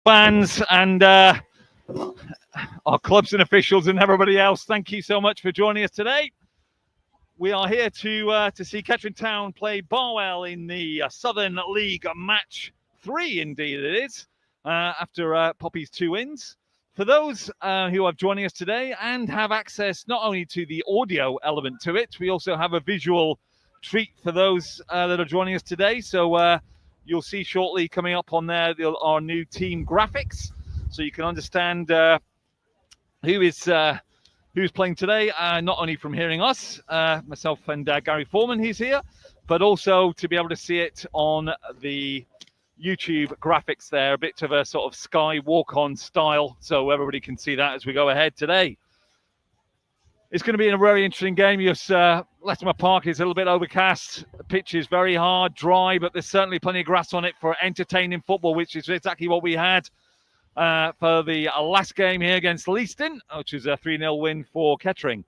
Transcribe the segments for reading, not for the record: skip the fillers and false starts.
Fans and our clubs and officials and everybody else, thank you so much for joining us today. We are here to see Kettering Town play Barwell in the Southern League match 3, indeed it is, after Poppy's 2 wins. For those who are joining us today and have access not only to the audio element to it, we also have a visual treat for those that are joining us today. So you'll see shortly coming up on there our new team graphics, so you can understand who's playing today, not only from hearing us, myself and Gary Foreman, who's here, but also to be able to see it on the YouTube graphics there, a bit of a sort of Sky walk-on style, so everybody can see that as we go ahead today. It's going to be a very interesting game. Latimer Park is a little bit overcast. The pitch is very hard, dry, but there's certainly plenty of grass on it for entertaining football, which is exactly what we had for the last game here against Leiston, which is a 3-0 win for Kettering.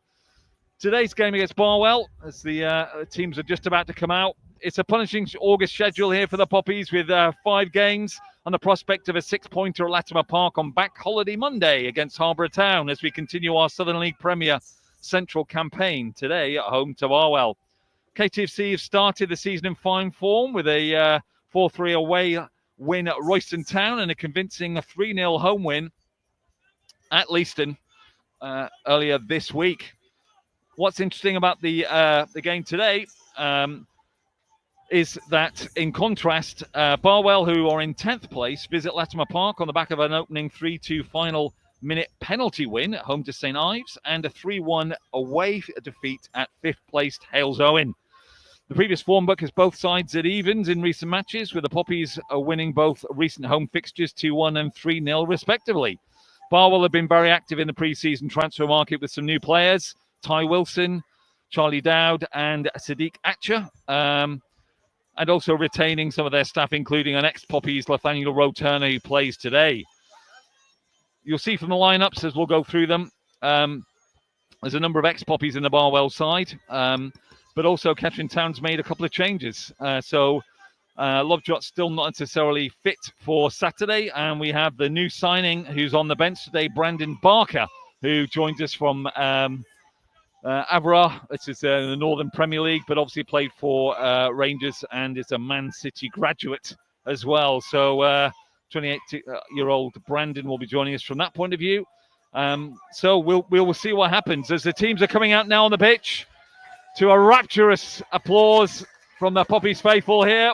Today's game against Barwell, as the teams are just about to come out. It's a punishing August schedule here for the Poppies with 5 games and the prospect of a 6-pointer at Latimer Park on Bank Holiday Monday against Harborough Town as we continue our Southern League Premier Central campaign today at home to Barwell. KTFC have started the season in fine form with a 4-3 away win at Royston Town and a convincing 3-0 home win at Leiston earlier this week. What's interesting about the game today is that, in contrast, Barwell, who are in 10th place, visit Latimer Park on the back of an opening 3-2 final minute penalty win at home to St Ives and a 3-1 away defeat at 5th placed Hales Owen. The previous form book has both sides at evens in recent matches, with the Poppies winning both recent home fixtures 2-1 and 3-0 respectively. Barwell have been very active in the pre-season transfer market with some new players, Ty Wilson, Charlie Dowd and Sadiq Atcher, and also retaining some of their staff, including an ex-Poppies Nathaniel Rowe-Turner, who plays today. You'll see from the lineups as we'll go through them, there's a number of ex-Poppies in the Barwell side, but also Kettering Town's made a couple of changes. Lovejott's still not necessarily fit for Saturday, and we have the new signing who's on the bench today, Brandon Barker, who joins us from Avra. This is the Northern Premier League, but obviously played for Rangers and is a Man City graduate as well. So 28-year-old Brandon will be joining us from that point of view. So we'll see what happens as the teams are coming out now on the pitch to a rapturous applause from the Poppies faithful here.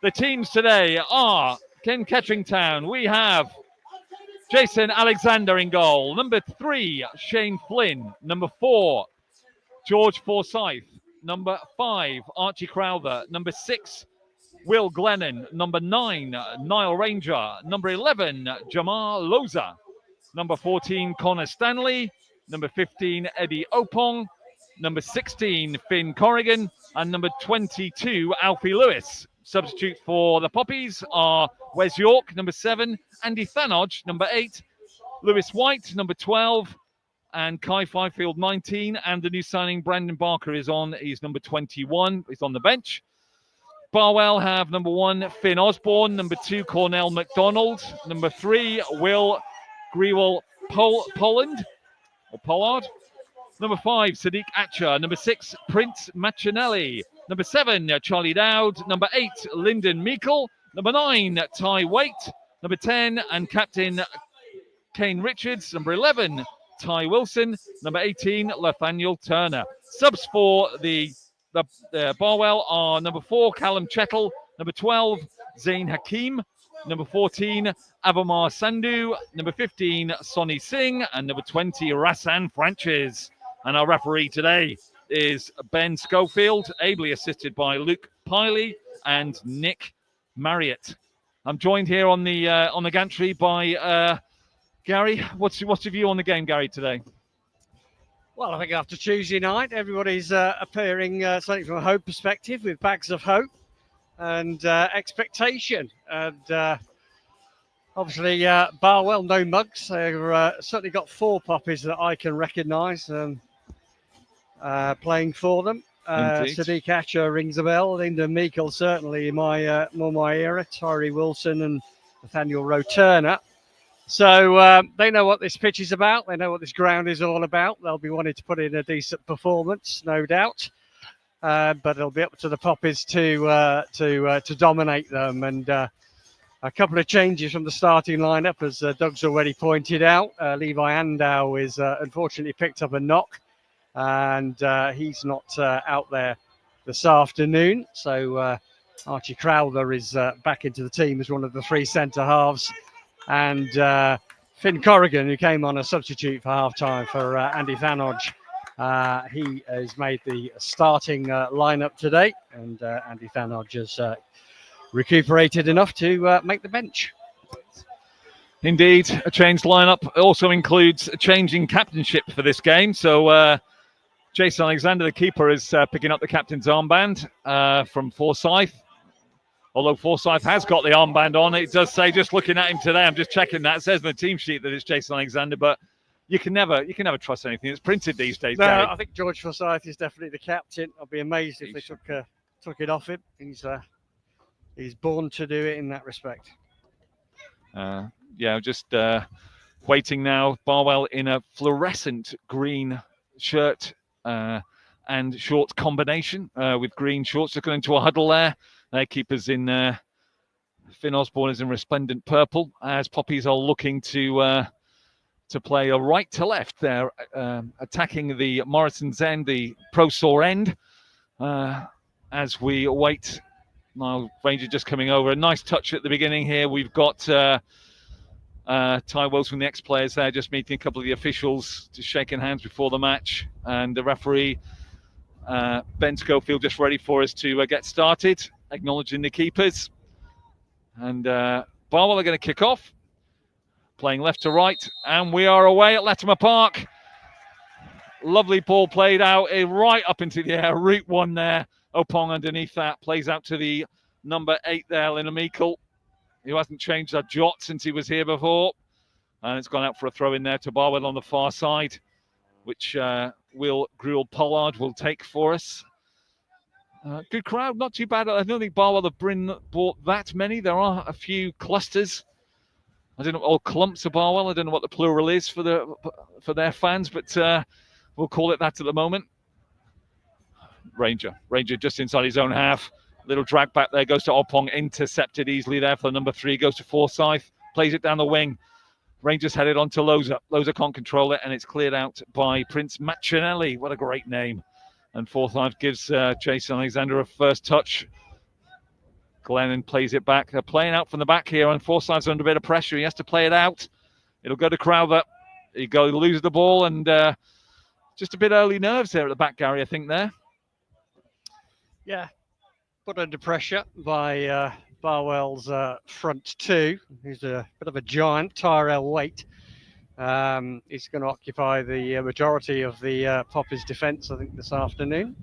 The teams today are Kettering Town. We have Jason Alexander in goal. Number 3, Shane Flynn. Number 4, George Forsyth. Number 5, Archie Crowther. Number 6, Will Glennon. Number 9, Niall Ranger. Number 11, Jamar Loza. Number 14, Connor Stanley. Number 15, Eddie Opong. Number 16, Finn Corrigan. And number 22, Alfie Lewis. Substitutes for the Poppies are Wes York, number 7, Andy Thanodge, number 8, Lewis White, number 12, and Kai Fifield, 19. And the new signing, Brandon Barker, is on. He's number 21. He's on the bench. Barwell have number 1, Finn Osborne, number 2, Cornell McDonald, number 3, Will Grewal Pollard, number 5, Sadiq Atcher, number 6, Prince Machinelli, number 7, Charlie Dowd, number 8, Lyndon Meikle, number 9, Ty Waite, number 10, and Captain Kane Richards, number 11, Ty Wilson, number 18, Nathaniel Turner. Subs for the Barwell are number 4, Callum Chettle, number 12, Zain Hakim, number 14, Avamar Sandhu, number 15, Sonny Singh, and number 20, Rassan Franches. And our referee today is Ben Schofield, ably assisted by Luke Piley and Nick Marriott. I'm joined here on the gantry by Gary. What's your view on the game, Gary, today? Well, I think after Tuesday night, everybody's appearing certainly from a hope perspective with bags of hope and expectation. And obviously, Barwell, no mugs. They've certainly got 4 Poppies that I can recognise playing for them. Sadiq Atcher rings a bell. Lyndon Meikle certainly in my era. Tyree Wilson and Nathaniel Rowe-Turner. So they know what this pitch is about. They know what this ground is all about. They'll be wanting to put in a decent performance, no doubt. But it'll be up to the Poppies to dominate them. And a couple of changes from the starting lineup, as Doug's already pointed out. Levi Andow is unfortunately picked up a knock, and he's not out there this afternoon. So Archie Crowther is back into the team as one of the 3 centre halves. And Finn Corrigan, who came on a substitute for half-time for Andy Thanodge, he has made the starting lineup today, and Andy Thanodge has recuperated enough to make the bench. Indeed, a changed lineup also includes a change in captainship for this game. So Jason Alexander, the keeper, is picking up the captain's armband from Forsyth. Although Forsyth has got the armband on, it does say, just looking at him today, I'm just checking that, it says in the team sheet that it's Jason Alexander, but you can never trust anything that's printed these days. No, Gary. I think George Forsyth is definitely the captain. I'd be amazed if they took it off him. He's born to do it in that respect. Just waiting now. Barwell in a fluorescent green shirt and shorts combination with green shorts. Just going into a huddle there. Their keepers in Finn Osborne is in resplendent purple, as Poppies are looking to play a right to left. They're attacking the Morrison's end, the Pro Saw end, as we wait. Now Ranger just coming over. A nice touch at the beginning here. We've got Ty Wilson, the ex-players there, just meeting a couple of the officials, just shaking hands before the match. And the referee, Ben Schofield, just ready for us to get started, acknowledging the keepers. And Barwell are going to kick off, playing left to right, and we are away at Latimer Park. Lovely ball played out right up into the air. Route 1 there. Opong underneath that, plays out to the number 8 there, Linna Meikle, who hasn't changed a jot since he was here before. And it's gone out for a throw in there to Barwell on the far side, which Will Gruel-Pollard will take for us. Good crowd, not too bad. I don't think Barwell have bought that many. There are a few clusters. I don't know, or clumps of Barwell. I don't know what the plural is for their fans, but we'll call it that at the moment. Ranger just inside his own half. Little drag back there, goes to Opong, intercepted easily there for the number 3, goes to Forsyth, plays it down the wing. Rangers headed on to Loza. Loza can't control it, and it's cleared out by Prince Machinelli. What a great name. And Forsyth gives Jason Alexander a first touch. Glennon plays it back. They're playing out from the back here, and Forsyth's under a bit of pressure. He has to play it out. It'll go to Crowther. He loses the ball, and just a bit early nerves there at the back, Gary, I think there. Yeah, put under pressure by Barwell's front 2. He's a bit of a giant, Tyrell Waite. He's going to occupy the majority of the Poppies' defence, I think, this afternoon.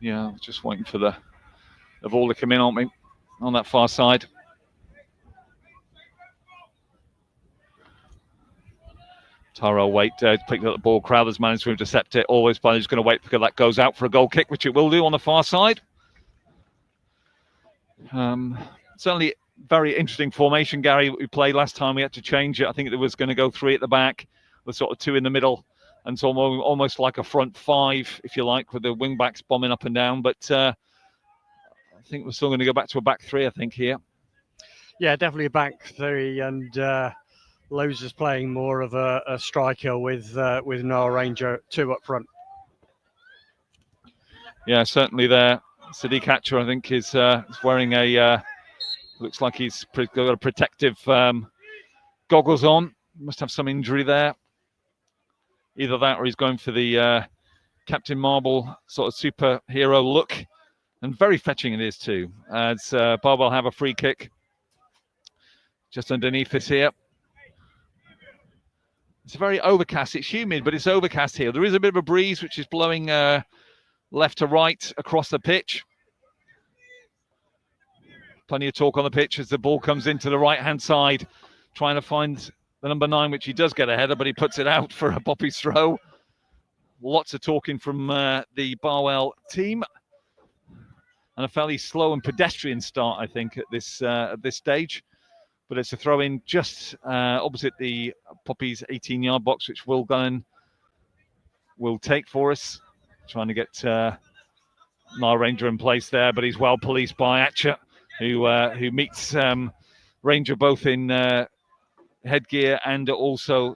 Yeah, just waiting for the ball to come in, aren't we, on that far side. Tyrell Waite picked up the ball. Crowther's managed to intercept it. Always He's going to wait because that goes out for a goal kick, which it will do on the far side. Certainly very interesting formation, Gary, we played last time. We had to change it. I think it was going to go 3 at the back with sort of 2 in the middle, and so almost like a front 5, if you like, with the wing backs bombing up and down. But I think we're still going to go back to a back 3, I think, here. Yeah, definitely a back 3, and Loza's playing more of a striker with Noah Ranger 2 up front. Yeah, certainly there. Sadiq Hatcher, I think, is wearing a, looks like he's got a protective goggles on. Must have some injury there. Either that or he's going for the Captain Marvel sort of superhero look. And very fetching it is too. As Barwell have a free kick just underneath us here. It's very overcast. It's humid, but it's overcast here. There is a bit of a breeze, which is blowing left to right across the pitch. Plenty of talk on the pitch as the ball comes into the right-hand side, trying to find the number 9, which he does get a header, but he puts it out for a Poppy's throw. Lots of talking from the Barwell team. and a fairly slow and pedestrian start, I think, at this stage. But it's a throw-in just opposite the Poppies 18-yard box, which Will Gunn will take for us, trying to get Mar Ranger in place there, but he's well policed by Atcher, who meets Ranger both in headgear and also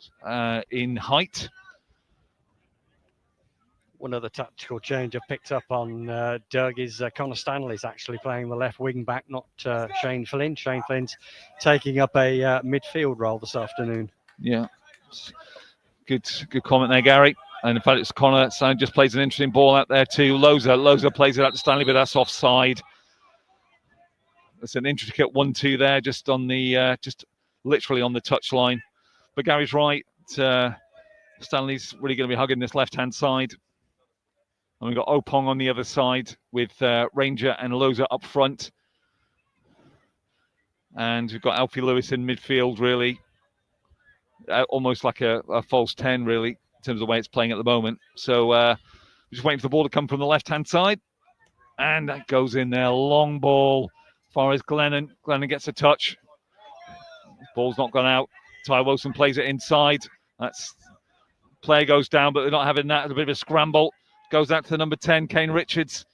in height. One other tactical change I picked up on Doug is Connor Stanley's actually playing the left wing back, not Shane Flynn. Shane Flynn's taking up a midfield role this afternoon. Yeah, good comment there, Gary. And in fact, it's Connor. Stanley just plays an interesting ball out there to Loza. Loza plays it out to Stanley, but that's offside. It's an intricate 1-2 there, just on the just literally on the touchline. But Gary's right. Stanley's really going to be hugging this left-hand side. And we've got Opong on the other side with Ranger and Loza up front. And we've got Alfie Lewis in midfield, really. Almost like a false 10, really, in terms of the way it's playing at the moment. So we're just waiting for the ball to come from the left-hand side. And that goes in there. Long ball as far as Glennon. Glennon gets a touch. Ball's not gone out. Ty Wilson plays it inside. Player goes down, but they're not having that. It's a bit of a scramble. Goes out to the number 10, Kane Richards.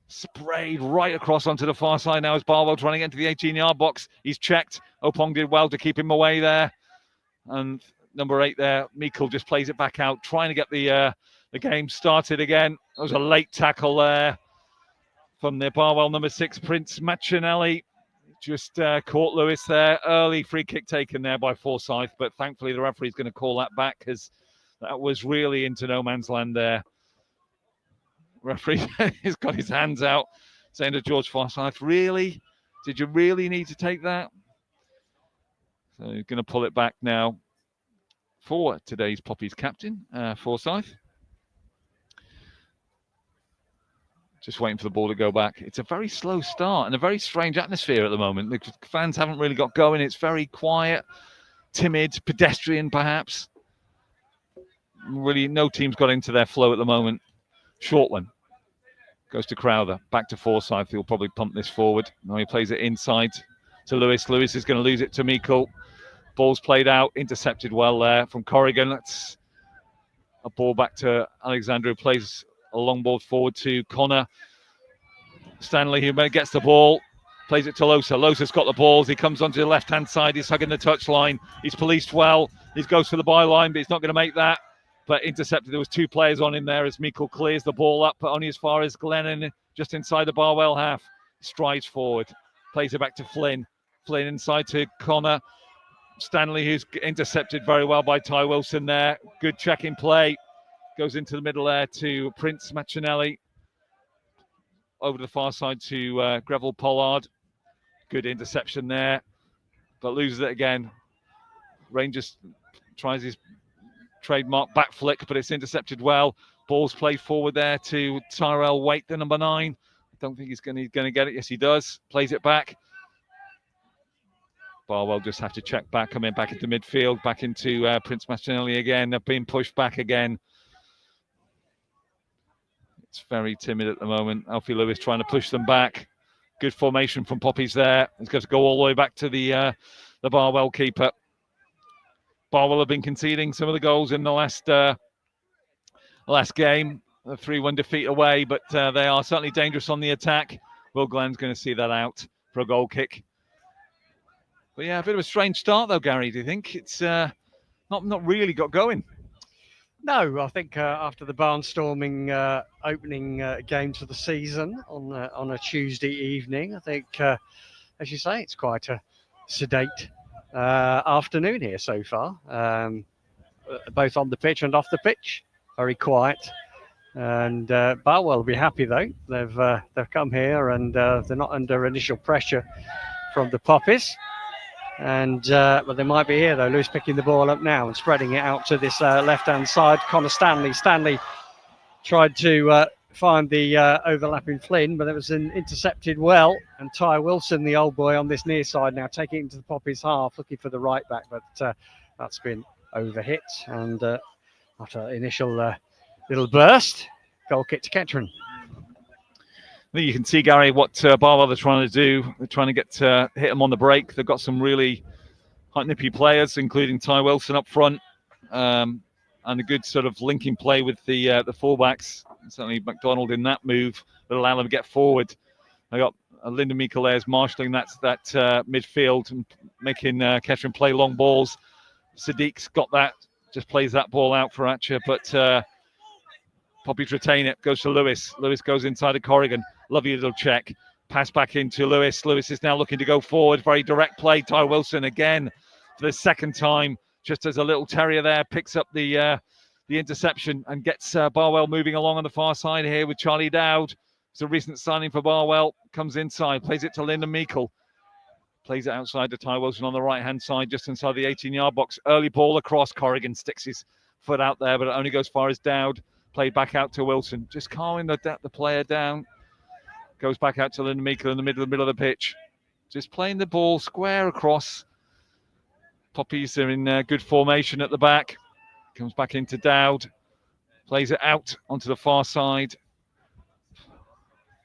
Sprayed right across onto the far side now as Barwell trying to get into the 18-yard box. He's checked. Opong did well to keep him away there. And number 8 there, Meikle just plays it back out, trying to get the game started again. There was a late tackle there from the Barwell number 6, Prince Machinelli. Just caught Lewis there. Early free kick taken there by Forsyth, but thankfully the referee's going to call that back because that was really into no man's land there. Referee has got his hands out, saying to George Forsyth, really? Did you really need to take that? So he's going to pull it back now for today's Poppies captain, Forsyth. Just waiting for the ball to go back. It's a very slow start and a very strange atmosphere at the moment. The fans haven't really got going. It's very quiet, timid, pedestrian perhaps. Really, no team's got into their flow at the moment. Short one. Goes to Crowther. Back to Forsyth. He'll probably pump this forward. Now he plays it inside to Lewis. Lewis is going to lose it to Meikle. Ball's played out. Intercepted well there from Corrigan. That's a ball back to Alexander, who plays a long ball forward to Connor. Stanley, who gets the ball. Plays it to Losa. Losa's got the balls. He comes onto the left-hand side. He's hugging the touchline. He's policed well. He goes for the byline, but he's not going to make that. But intercepted. There was 2 players on him there as Meikle clears the ball up, but only as far as Glennon, just inside the Barwell half. Strides forward. Plays it back to Flynn. Flynn inside to Connor. Stanley, who's intercepted very well by Ty Wilson there. Good check in play. Goes into the middle there to Prince Machinelli. Over the far side to Greville Pollard. Good interception there, but loses it again. Rangers tries his trademark back flick, but it's intercepted well. Ball's played forward there to Tyrell Waite, the number 9. I don't think he's going to get it. Yes, he does. Plays it back. Barwell just have to check back, come in back into midfield, back into Prince Machinelli again. They're being pushed back again. It's very timid at the moment. Alfie Lewis trying to push them back. Good formation from Poppies there. It's got to go all the way back to the Barwell keeper. Barwell have been conceding some of the goals in the last game. A 3-1 defeat away, but they are certainly dangerous on the attack. Will Glenn's going to see that out for a goal kick. But yeah, a bit of a strange start though, Gary. Do you think it's not really got going? No, I think after the barnstorming opening games of the season on a Tuesday evening, I think, as you say, it's quite a sedate afternoon here so far, both on the pitch and off the pitch. Very quiet, and Barwell will be happy though. They've come here and they're not under initial pressure from the Poppies. And but they might be here though. Lewis picking the ball up now and spreading it out to this left-hand side. Connor Stanley. Stanley tried to find the overlapping Flynn, but it was intercepted well. And Ty Wilson, the old boy, on this near side now, taking it into the Poppies half, looking for the right back, but that's been overhit. And after initial little burst, goal kick to Kettering. think you can see, Gary, what Barwell are trying to do. They're trying to get hit them on the break. They've got some really hot nippy players, including Ty Wilson up front, and a good sort of linking play with the fullbacks. Certainly McDonald in that move that allow them to get forward. They got Lyndon Meikle there's marshalling that midfield and making Kettering play long balls. Sadiq's got that, just plays that ball out for Atcher, but Poppy's retain it, goes to Lewis. Lewis goes inside to Corrigan. Lovely little check. Pass back into Lewis. Lewis is now looking to go forward. Very direct play. Ty Wilson again for the second time, just as a little terrier there, picks up the interception and gets Barwell moving along on the far side here with Charlie Dowd. It's a recent signing for Barwell. Comes inside, plays it to Lyndon Meikle. Plays it outside to Ty Wilson on the right-hand side, just inside the 18-yard box. Early ball across. Corrigan sticks his foot out there, but it only goes far as Dowd. Played back out to Wilson. Just calming the player down. Goes back out to Lyndon Meikle in the middle of the pitch. Just playing the ball square across. Poppies are in good formation at the back. Comes back into Dowd. Plays it out onto the far side.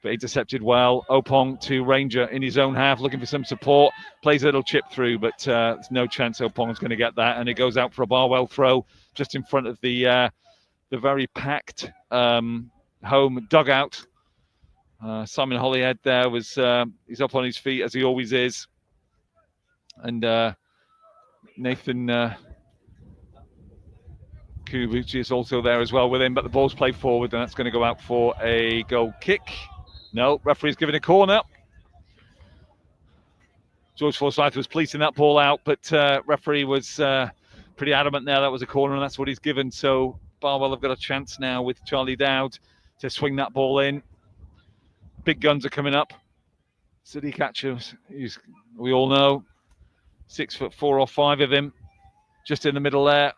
But intercepted well. Opong to Ranger in his own half, looking for some support. Plays a little chip through, but there's no chance Opong's going to get that. And it goes out for a Barwell throw just in front of the very packed home dugout. Simon Holyhead there was he's up on his feet as he always is, and Nathan Kubuchi is also there as well with him. But the ball's played forward, and that's going to go out for a goal kick. No, referee's giving a corner. George Forsyth was policing that ball out, but referee was pretty adamant there that was a corner, and that's what he's given. So Barwell have got a chance now with Charlie Dowd to swing that ball in. Big guns are coming up. Sadiq Atcher, we all know, 6'4" or 5 of him, just in the middle there.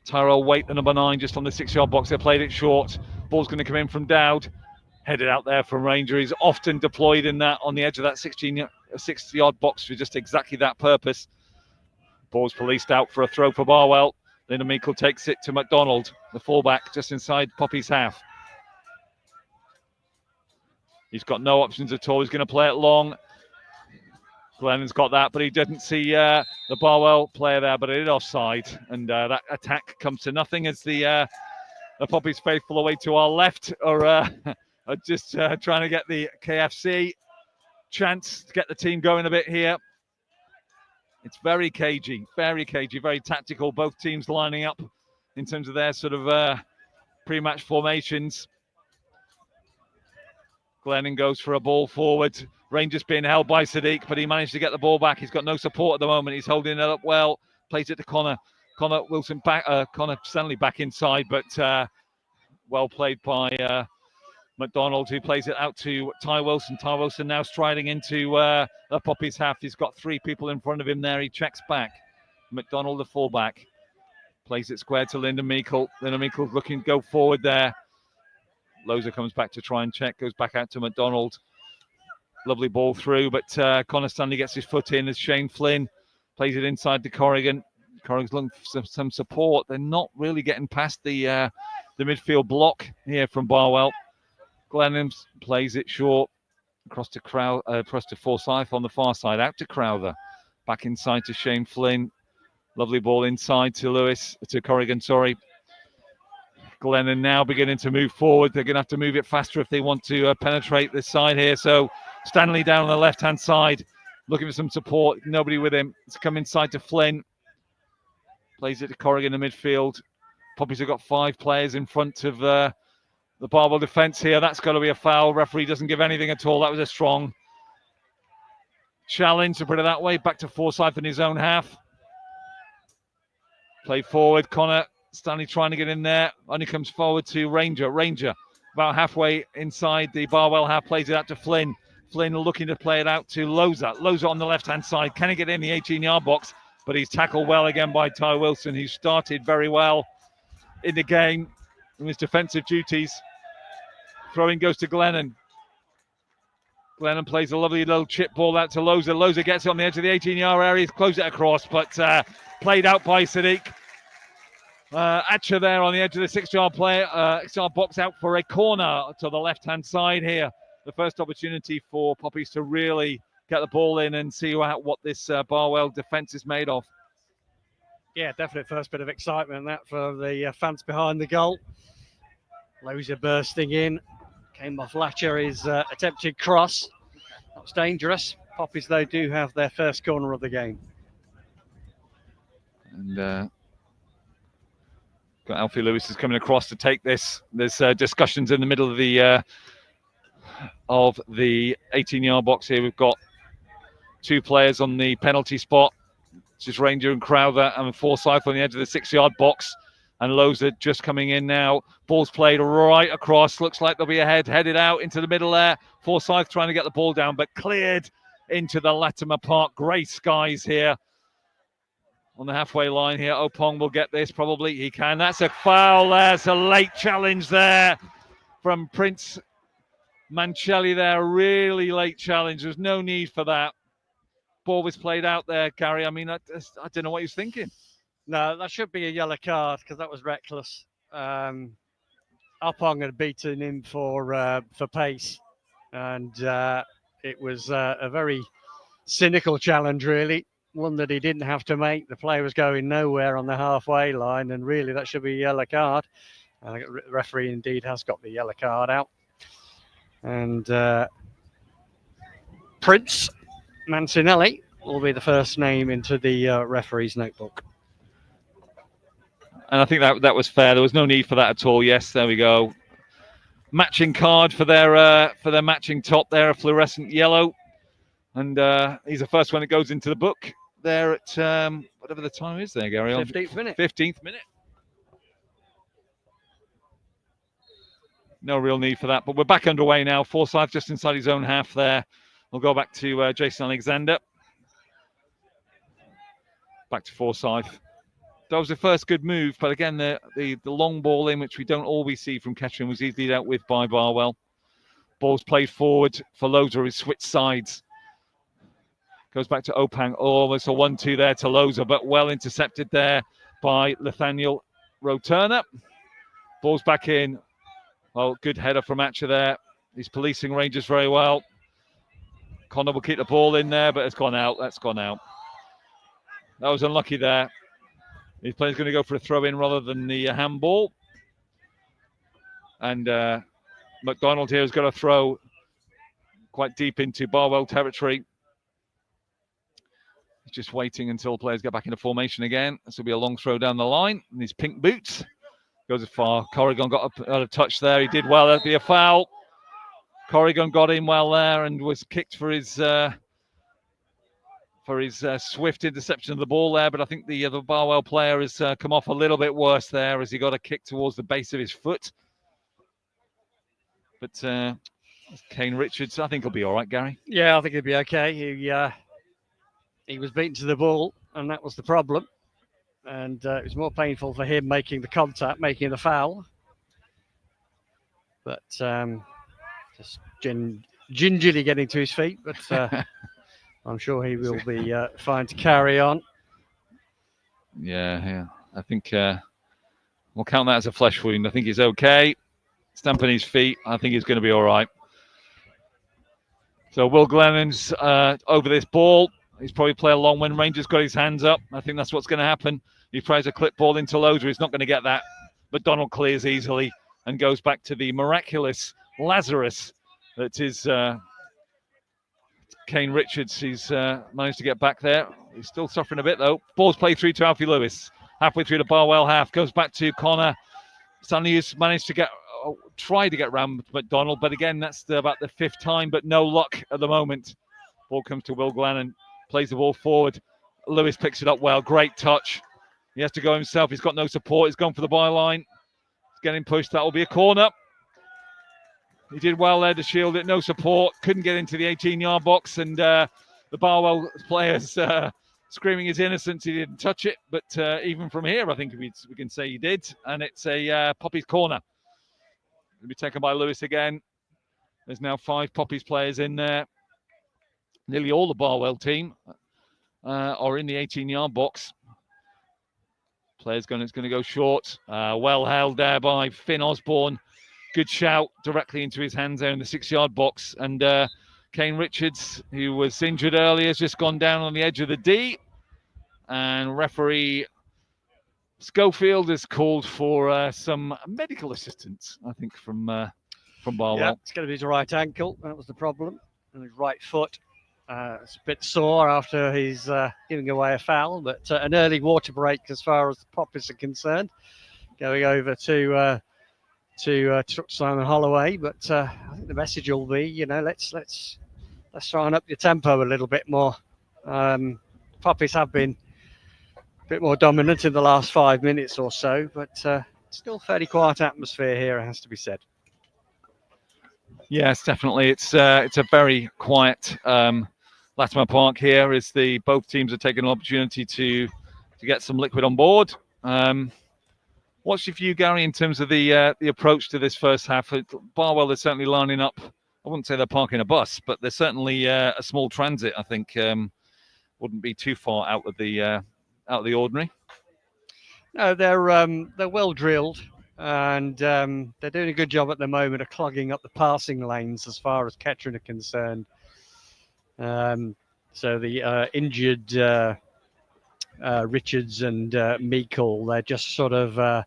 Tyrell Waite, the number 9, just on the 6-yard box. They played it short. Ball's going to come in from Dowd. Headed out there from Ranger. He's often deployed in that on the edge of that 6-yard box for just exactly that purpose. Ball's policed out for a throw for Barwell. Lyndon Meikle takes it to McDonald, the fullback, just inside Poppy's half. He's got no options at all. He's going to play it long. Glennon's got that, but he didn't see the Barwell player there, but it is offside. And that attack comes to nothing as the Poppy's faithful away to our left are just trying to get the KFC chance to get the team going a bit here. It's very cagey, very tactical. Both teams lining up in terms of their sort of pre-match formations. Glennon goes for a ball forward. Rangers being held by Sadiq, but he managed to get the ball back. He's got no support at the moment. He's holding it up well. Plays it to Connor. Connor Wilson back. Connor Stanley back inside, but well played by McDonald, who plays it out to Ty Wilson. Ty Wilson now striding into Poppy's half. He's got 3 people in front of him there. He checks back. McDonald, the fullback, plays it square to Lyndon Meikle. Lyndon Meikle's looking to go forward there. Loza comes back to try and check, goes back out to McDonald. Lovely ball through, but Connor Stanley gets his foot in as Shane Flynn plays it inside to Corrigan. Corrigan's looking for some support. They're not really getting past the midfield block here from Barwell. Glenham plays it short across to Forsyth on the far side, out to Crowther, back inside to Shane Flynn. Lovely ball inside to Corrigan, sorry. Glennon now beginning to move forward. They're going to have to move it faster if they want to penetrate this side here. So Stanley down on the left-hand side, looking for some support. Nobody with him. It's come inside to Flynn. Plays it to Corrigan in the midfield. Poppies have got 5 players in front of the Barwell defence here. That's got to be a foul. Referee doesn't give anything at all. That was a strong challenge, to put it that way. Back to Forsyth in his own half. Play forward. Connor Stanley trying to get in there. Only comes forward to Ranger. Ranger about halfway inside the Barwell half. Plays it out to Flynn. Flynn looking to play it out to Loza. Loza on the left-hand side. Can he get in the 18-yard box? But he's tackled well again by Ty Wilson, who started very well in the game in his defensive duties. Throwing goes to Glennon. Glennon plays a lovely little chip ball out to Loza. Loza gets it on the edge of the 18-yard area. He's closed it across, but played out by Sadiq. Atcher there on the edge of the 6-yard box out for a corner to the left-hand side here. the first opportunity for Poppies to really get the ball in and see what this Barwell defence is made of. Yeah, definite first bit of excitement that for the fans behind the goal. Loser bursting in, came off Latcher's attempted cross. That was dangerous. Poppies, though, do have their first corner of the game. And got Alfie Lewis is coming across to take this. There's discussions in the middle of the 18-yard box here. We've got two players on the penalty spot, which is Ranger and Crowther, and Forsyth on the edge of the 6-yard box. And Loza just coming in now. Ball's played right across. Looks like they'll be ahead, headed out into the middle there. Forsyth trying to get the ball down, but cleared into the Latimer Park grey skies here. On the halfway line here, Opong will get this, probably. He can. That's a foul there. It's a late challenge there from Prince Mancelli there. Really late challenge. There's no need for that. Ball was played out there, Gary. I mean, I don't know what he was thinking. No, that should be a yellow card because that was reckless. Opong had beaten him for pace. And it was a very cynical challenge, really. One that he didn't have to make. The player was going nowhere on the halfway line, and really that should be a yellow card. And the referee indeed has got the yellow card out. And Prince Mancinelli will be the first name into the referee's notebook. And I think that was fair. There was no need for that at all. Yes, there we go. Matching card for their matching top there, a fluorescent yellow. And he's the first one that goes into the book there at whatever the time is there, Gary. 15th minute. 15th minute. No real need for that, but we're back underway now. Forsyth just inside his own half there. We'll go back to Jason Alexander. Back to Forsyth. That was the first good move, but again, the long ball in, which we don't always see from Kettering, was easily dealt with by Barwell. Ball's played forward for Loza, he's switched sides. Goes back to Opang. Almost a 1-2 there to Loza, but well intercepted there by Nathaniel Roturner. Ball's back in. Well, good header from Atcher there. He's policing Rangers very well. Connor will keep the ball in there, but it's gone out. That's gone out. That was unlucky there. His player's going to go for a throw-in rather than the handball. And McDonald here has got a throw quite deep into Barwell territory. He's just waiting until players get back into formation again. This will be a long throw down the line. In his pink boots. Goes as far. Corrigan got out of touch there. He did well. That'd be a foul. Corrigan got in well there and was kicked for his swift interception of the ball there. But I think the Barwell player has come off a little bit worse there as he got a kick towards the base of his foot. But Kane Richards, I think he'll be all right, Gary. Yeah, I think he'll be okay. He was beaten to the ball, and that was the problem. And it was more painful for him making the contact, making the foul. But just gingerly getting to his feet. But I'm sure he will be fine to carry on. Yeah. I think we'll count that as a flesh wound. I think he's okay. Stamping his feet. I think he's going to be all right. So Will Glennon's over this ball. He's probably play along when Rangers got his hands up. I think that's what's going to happen. He tries a clip ball into Loza. He's not going to get that. But Donald clears easily and goes back to the miraculous Lazarus that is Kane Richards. He's managed to get back there. He's still suffering a bit, though. Ball's played through to Alfie Lewis. Halfway through the Barwell half. Goes back to Connor. Stanley's managed to try to get round McDonald. But again, that's about the fifth time. But no luck at the moment. Ball comes to Will Glennon. Plays the ball forward. Lewis picks it up well. Great touch. He has to go himself. He's got no support. He's gone for the byline. He's getting pushed. That will be a corner. He did well there to shield it. No support. Couldn't get into the 18-yard box. And the Barwell players screaming his innocence. He didn't touch it. But even from here, I think we can say he did. And it's a Poppies corner. It'll be taken by Lewis again. There's now 5 Poppies players in there. Nearly all the Barwell team are in the 18-yard box. Player's going to go short. Well held there by Finn Osborne. good shout directly into his hands there in the 6-yard box. And Kane Richards, who was injured earlier, has just gone down on the edge of the D. And referee Schofield has called for some medical assistance, I think, from Barwell. Yeah, it's going to be his right ankle. That was the problem. And his right foot. It's a bit sore after he's giving away a foul, but an early water break as far as the Poppies are concerned. Going over to Simon Holloway, but I think the message will be, let's try and up your tempo a little bit more. Poppies have been a bit more dominant in the last 5 minutes or so, but still fairly quiet atmosphere here, it has to be said. Yes, definitely. It's a very quiet Latimer Park here, as both teams are taking an opportunity to get some liquid on board. What's your view, Gary, in terms of the approach to this first half? Barwell is certainly lining up. I wouldn't say they're parking a bus, but they're certainly a small transit. I think wouldn't be too far out of the ordinary. No, they're well drilled, and they're doing a good job at the moment of clogging up the passing lanes as far as Kettering are concerned. So the injured Richards and Meikle, they're just sort of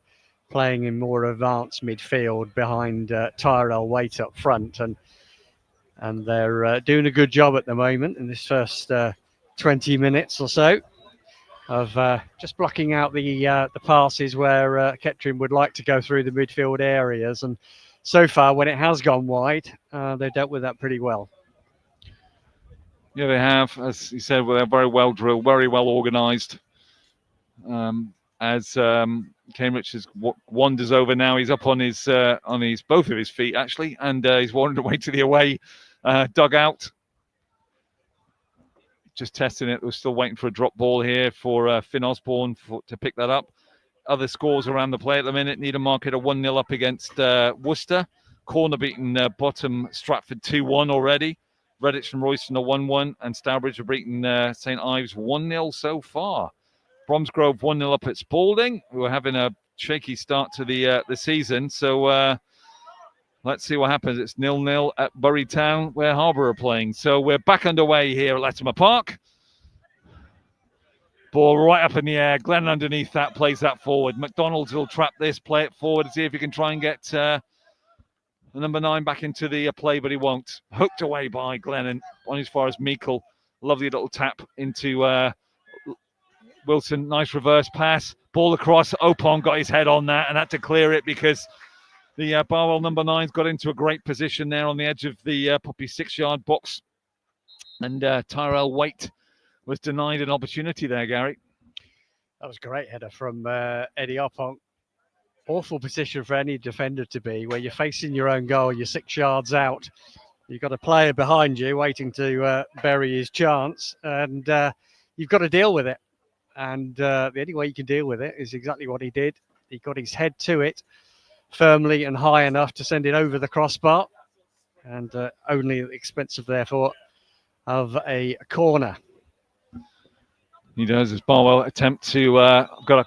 playing in more advanced midfield behind Tyrell Waite up front, and they're doing a good job at the moment in this first 20 minutes or so of just blocking out the passes where Kettering would like to go through the midfield areas. And so far, when it has gone wide, they've dealt with that pretty well. Yeah, they have. As you said, they're very well drilled, very well organised. As Cambridge wanders over now, he's up on his both of his feet actually, and he's wandered away to the away dugout. Just testing it. We're still waiting for a drop ball here for Finn Osborne to pick that up. Other scores around the play at the minute. Needham Market are 1-0 up against Worcester. Corner beaten Bottom Stratford 2-1 already. Redditch and Royston are 1-1, and Stourbridge have beaten St Ives 1-0 so far. Bromsgrove 1-0 up at Spalding, who are having a shaky start to the season. So let's see what happens. It's 0-0 at Bury Town, where Harbour are playing. So we're back underway here at Latimer Park. Ball right up in the air. Glenn underneath that plays that forward. McDonald's will trap this, play it forward, and see if he can try and get the number 9 back into the play, but he won't. Hooked away by Glennon on as far as Meikle. Lovely little tap into Wilson. Nice reverse pass. Ball across. Opon got his head on that and had to clear it because the Barwell number 9's got into a great position there on the edge of the Poppy 6-yard box. And Tyrell Waite was denied an opportunity there, Gary. That was a great header from Eddie Opon. Awful position for any defender to be, where you're facing your own goal, you're 6 yards out. You've got a player behind you waiting to bury his chance, and you've got to deal with it. And the only way you can deal with it is exactly what he did. He got his head to it firmly and high enough to send it over the crossbar, and only at the expense of, therefore, of a corner. He does, as Barwell attempt to got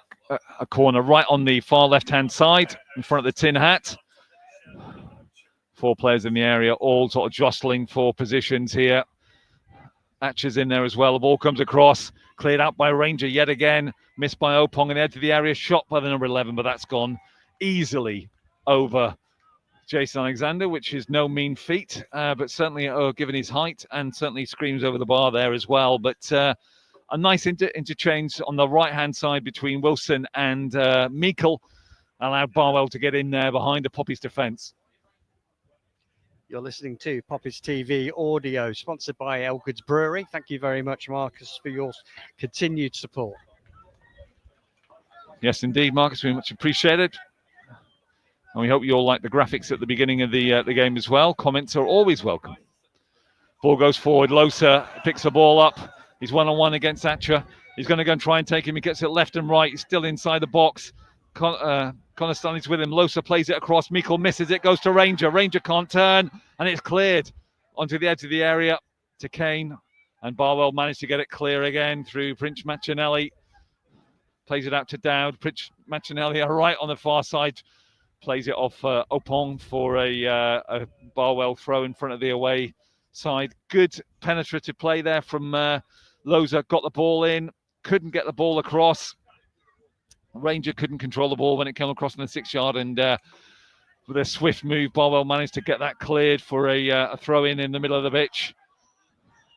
a corner right on the far left-hand side in front of the tin hat. 4 players in the area, all sort of jostling for positions here. Atcher's in there as well. The ball comes across, cleared out by Ranger yet again. Missed by Opong on the edge of the area, shot by the number 11, but that's gone easily over Jason Alexander, which is no mean feat, but certainly given his height, and certainly screams over the bar there as well. But a nice interchange on the right-hand side between Wilson and Meikle allowed Barwell to get in there behind the Poppies defence. You're listening to Poppies TV audio, sponsored by Elgood's Brewery. Thank you very much, Marcus, for your continued support. Yes, indeed, Marcus, very much appreciated. And we hope you all like the graphics at the beginning of the game as well. Comments are always welcome. Ball goes forward. Losa picks the ball up. He's one-on-one against Atcher. He's going to go and try and take him. He gets it left and right. He's still inside the box. Connor Stanley's with him. Losa plays it across. Meikle misses it. Goes to Ranger. Ranger can't turn. And it's cleared onto the edge of the area to Kane. And Barwell managed to get it clear again through Prince Machinelli. Plays it out to Dowd. Prince Machinelli are right on the far side. plays it off Opong for a Barwell throw in front of the away side. Good penetrative play there from Loza. Got the ball in, couldn't get the ball across. Ranger couldn't control the ball when it came across in the 6-yard, and with a swift move, Barwell managed to get that cleared for a throw in the middle of the pitch.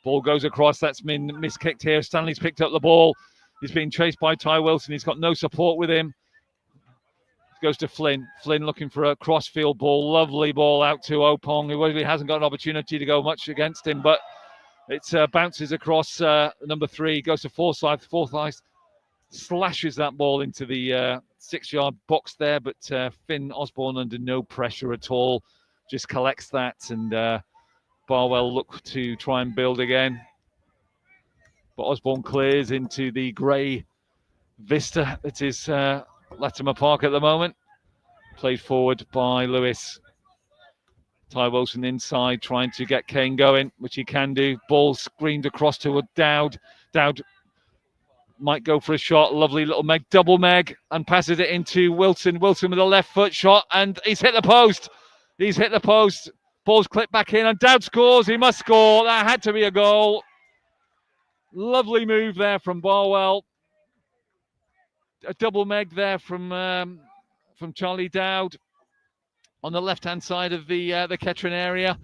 Ball goes across. That's been miskicked here. Stanley's picked up the ball. He's being chased by Ty Wilson. He's got no support with him. Goes to Flynn. Flynn looking for a crossfield ball. Lovely ball out to Opong, who really hasn't got an opportunity to go much against him, but it bounces across number 3. Goes to Forsyth. Forsyth slashes that ball into the 6-yard box there, but Finn Osborne under no pressure at all. Just collects that, and Barwell look to try and build again. But Osborne clears into the grey vista that is Latimer Park at the moment. Played forward by Lewis. Ty Wilson inside, trying to get Kane going, which he can do. Ball screamed across to Dowd. Dowd might go for a shot. Lovely little Meg, double Meg, and passes it into Wilson. Wilson with a left foot shot, and he's hit the post. He's hit the post. Ball's clipped back in, and Dowd scores. He must score. That had to be a goal. Lovely move there from Barwell. A double Meg there from Charlie Dowd on the left-hand side of the Kettering area.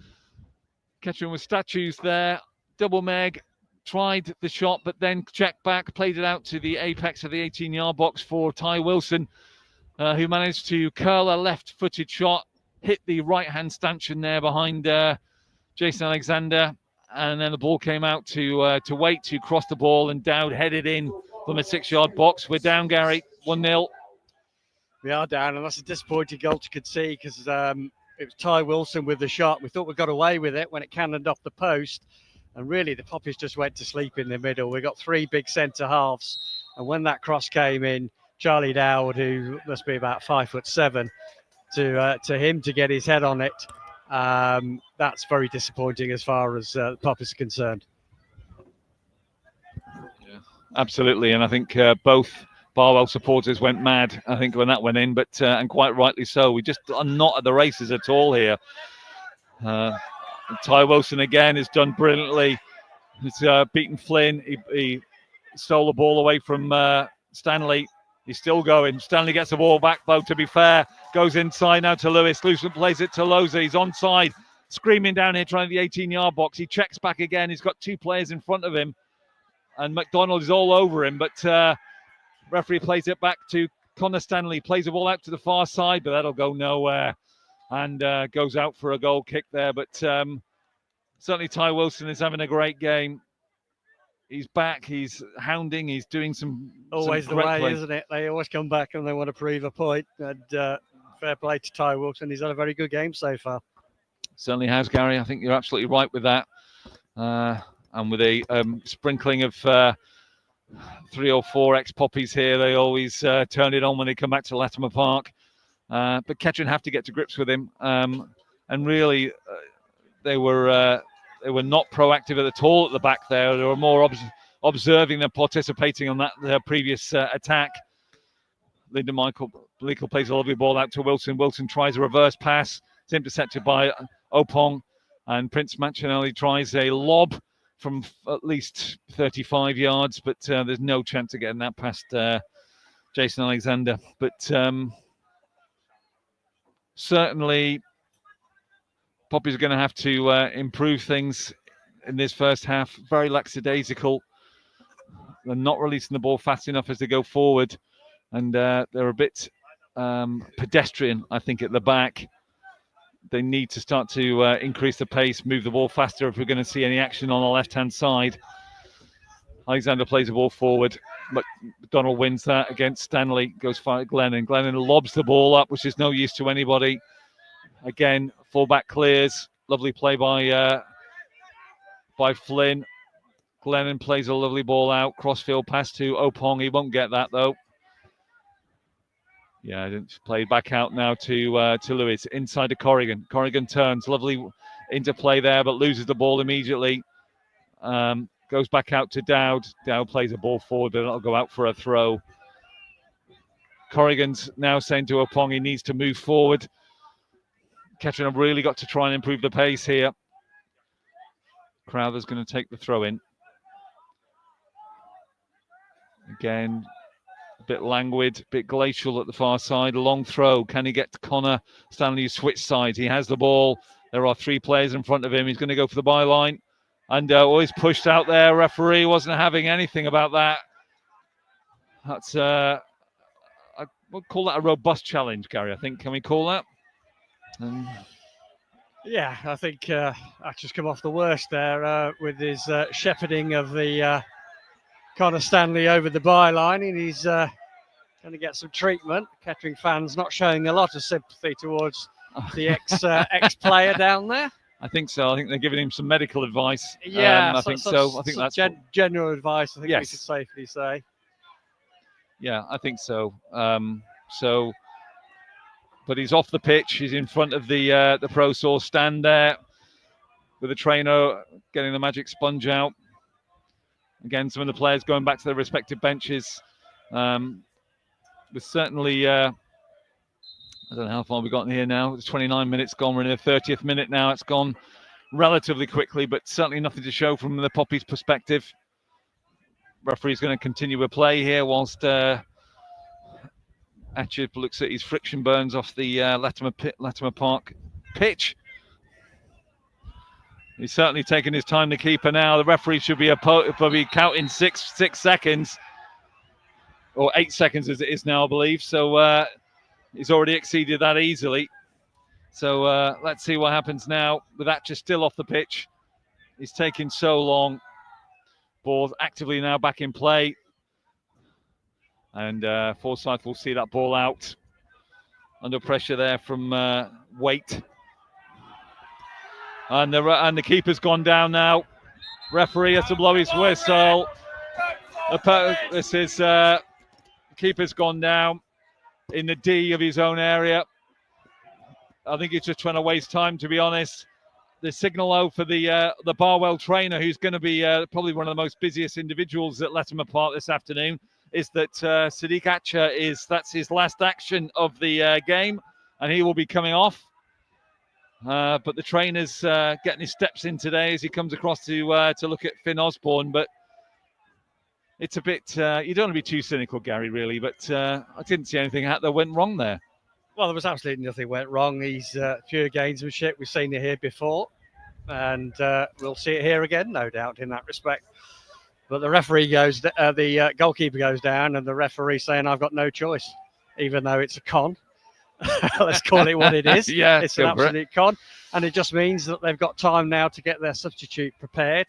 Kettering with statues there. Double Meg tried the shot, but then checked back, played it out to the apex of the 18-yard box for Ty Wilson, who managed to curl a left-footed shot, hit the right-hand stanchion there behind Jason Alexander, and then the ball came out to Waite, who crossed the ball, and Dowd headed in from a 6-yard box. We're down, Gary, 1-0. We are down, and that's a disappointing goal to concede, because it was Ty Wilson with the shot. We thought we got away with it when it cannoned off the post, and really the Poppies just went to sleep in the middle. We got 3 big centre halves, and when that cross came in, Charlie Dowd, who must be about 5'7", to him to get his head on it, that's very disappointing as far as the Poppies are concerned. Yeah, absolutely, and I think both Barwell supporters went mad, I think, when that went in, but and quite rightly so. We just are not at the races at all here. Ty Wilson again has done brilliantly. He's beaten Flynn. He stole the ball away from Stanley. He's still going. Stanley gets the ball back, though, to be fair. Goes inside now to Lewis. Lewis plays it to Loza. He's onside, screaming down here, trying the 18-yard box. He checks back again. He's got 2 players in front of him, and McDonald is all over him, but referee plays it back to Connor Stanley, plays the ball out to the far side, but that'll go nowhere, and goes out for a goal kick there. But certainly Ty Wilson is having a great game. He's back, he's hounding, he's doing some always some the way, play. isn't it? They always come back and they want to prove a point. And fair play to Ty Wilson. He's had a very good game so far. Certainly has, Gary. I think you're absolutely right with that. And with a sprinkling of 3 or 4 ex-Poppies here, they always turn it on when they come back to Latimer Park. But Kettering have to get to grips with him. And really, they were not proactive at all at the back there. They were more observing than participating on that previous attack. Lyndon Bleakel plays a lovely ball out to Wilson. Wilson tries a reverse pass. It's intercepted by Opong. And Prince Machinelli tries a lob from at least 35 yards, but there's no chance of getting that past Jason Alexander. But certainly Poppies are going to have to improve things in this first half. Very lackadaisical. They're not releasing the ball fast enough as they go forward, and they're a bit pedestrian, I think, at the back. They need to start to increase the pace, move the ball faster if we're going to see any action on the left-hand side. Alexander plays the ball forward. McDonald wins that against Stanley. Goes for Glennon. Glennon lobs the ball up, which is no use to anybody. Again, fullback clears. Lovely play by Flynn. Glennon plays a lovely ball out. Crossfield pass to Opong. He won't get that, though. Yeah, it's played back out now to Lewis. Inside to Corrigan. Corrigan turns. Lovely interplay there, but loses the ball immediately. Goes back out to Dowd. Dowd plays a ball forward, but it'll go out for a throw. Corrigan's now saying to Opong he needs to move forward. Kettering have really got to try and improve the pace here. Crowther's going to take the throw in. Again, a bit languid, a bit glacial at the far side. A long throw. Can he get to Connor Stanley, who's switched sides? He has the ball. There are 3 players in front of him. He's going to go for the byline. And always pushed out there. Referee wasn't having anything about that. That's, I would call that a robust challenge, Gary, I think. Can we call that? Yeah, I think Atcher's come off the worst there with his shepherding of the Connor Stanley over the byline, and he's going to get some treatment. Kettering fans not showing a lot of sympathy towards the ex-player down there. I think so. I think they're giving him some medical advice. Yeah, I think so. I think that's general advice. I think yes. we could safely say. Yeah, I think so. But he's off the pitch. He's in front of the Pro Source stand there with the trainer getting the magic sponge out. Again, some of the players going back to their respective benches. With certainly, I don't know how far we've gotten here now. It's 29 minutes gone. We're in the 30th minute now. It's gone relatively quickly, but certainly nothing to show from the Poppies' perspective. Referee's going to continue with play here whilst Atcher looks at his friction burns off the Latimer Park pitch. He's certainly taking his time, the keeper now. The referee should be probably counting 6 seconds, or 8 seconds as it is now, I believe. So he's already exceeded that easily. So let's see what happens now with Atcher still off the pitch. He's taking so long. Ball actively now back in play. And Forsyth will see that ball out. Under pressure there from Waite. And the keeper's gone down now. Referee has to blow his whistle. This is keeper's gone down in the D of his own area. I think he's just trying to waste time, to be honest. The signal for the Barwell trainer, who's going to be probably one of the most busiest individuals at Latimer Park this afternoon, is that Sadiq Atcher that's his last action of the game, and he will be coming off. But the trainer's getting his steps in today as he comes across to look at Finn Osborne. But it's a bit, you don't want to be too cynical, Gary, really, but I didn't see anything that went wrong there. Well, there was absolutely nothing went wrong. He's pure gamesmanship. We've seen it here before, and we'll see it here again, no doubt, in that respect. But the referee the goalkeeper goes down, and the referee saying, "I've got no choice," even though it's a con. Let's call it what it is. Yeah, it's an absolute con, and it just means that they've got time now to get their substitute prepared,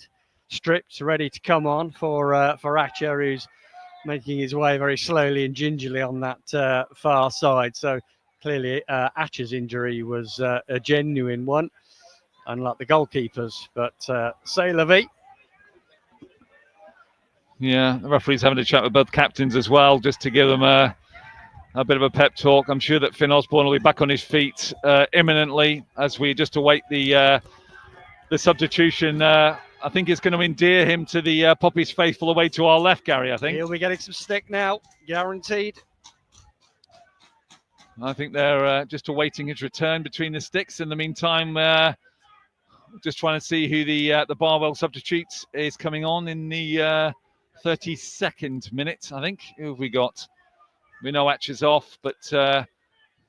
stripped, ready to come on for Atcher, who's making his way very slowly and gingerly on that far side. So clearly, Atcher's injury was a genuine one, unlike the goalkeepers. But c'est la vie. Yeah, the referee's having a chat with both captains as well, just to give them a bit of a pep talk. I'm sure that Finn Osborne will be back on his feet imminently as we just await the substitution. I think it's going to endear him to the Poppies faithful away to our left, Gary, I think. He'll be getting some stick now, guaranteed. I think they're just awaiting his return between the sticks. In the meantime, just trying to see who the Barwell substitute is coming on in the 32nd minute, I think. Who have we got? We know Atcher's off, but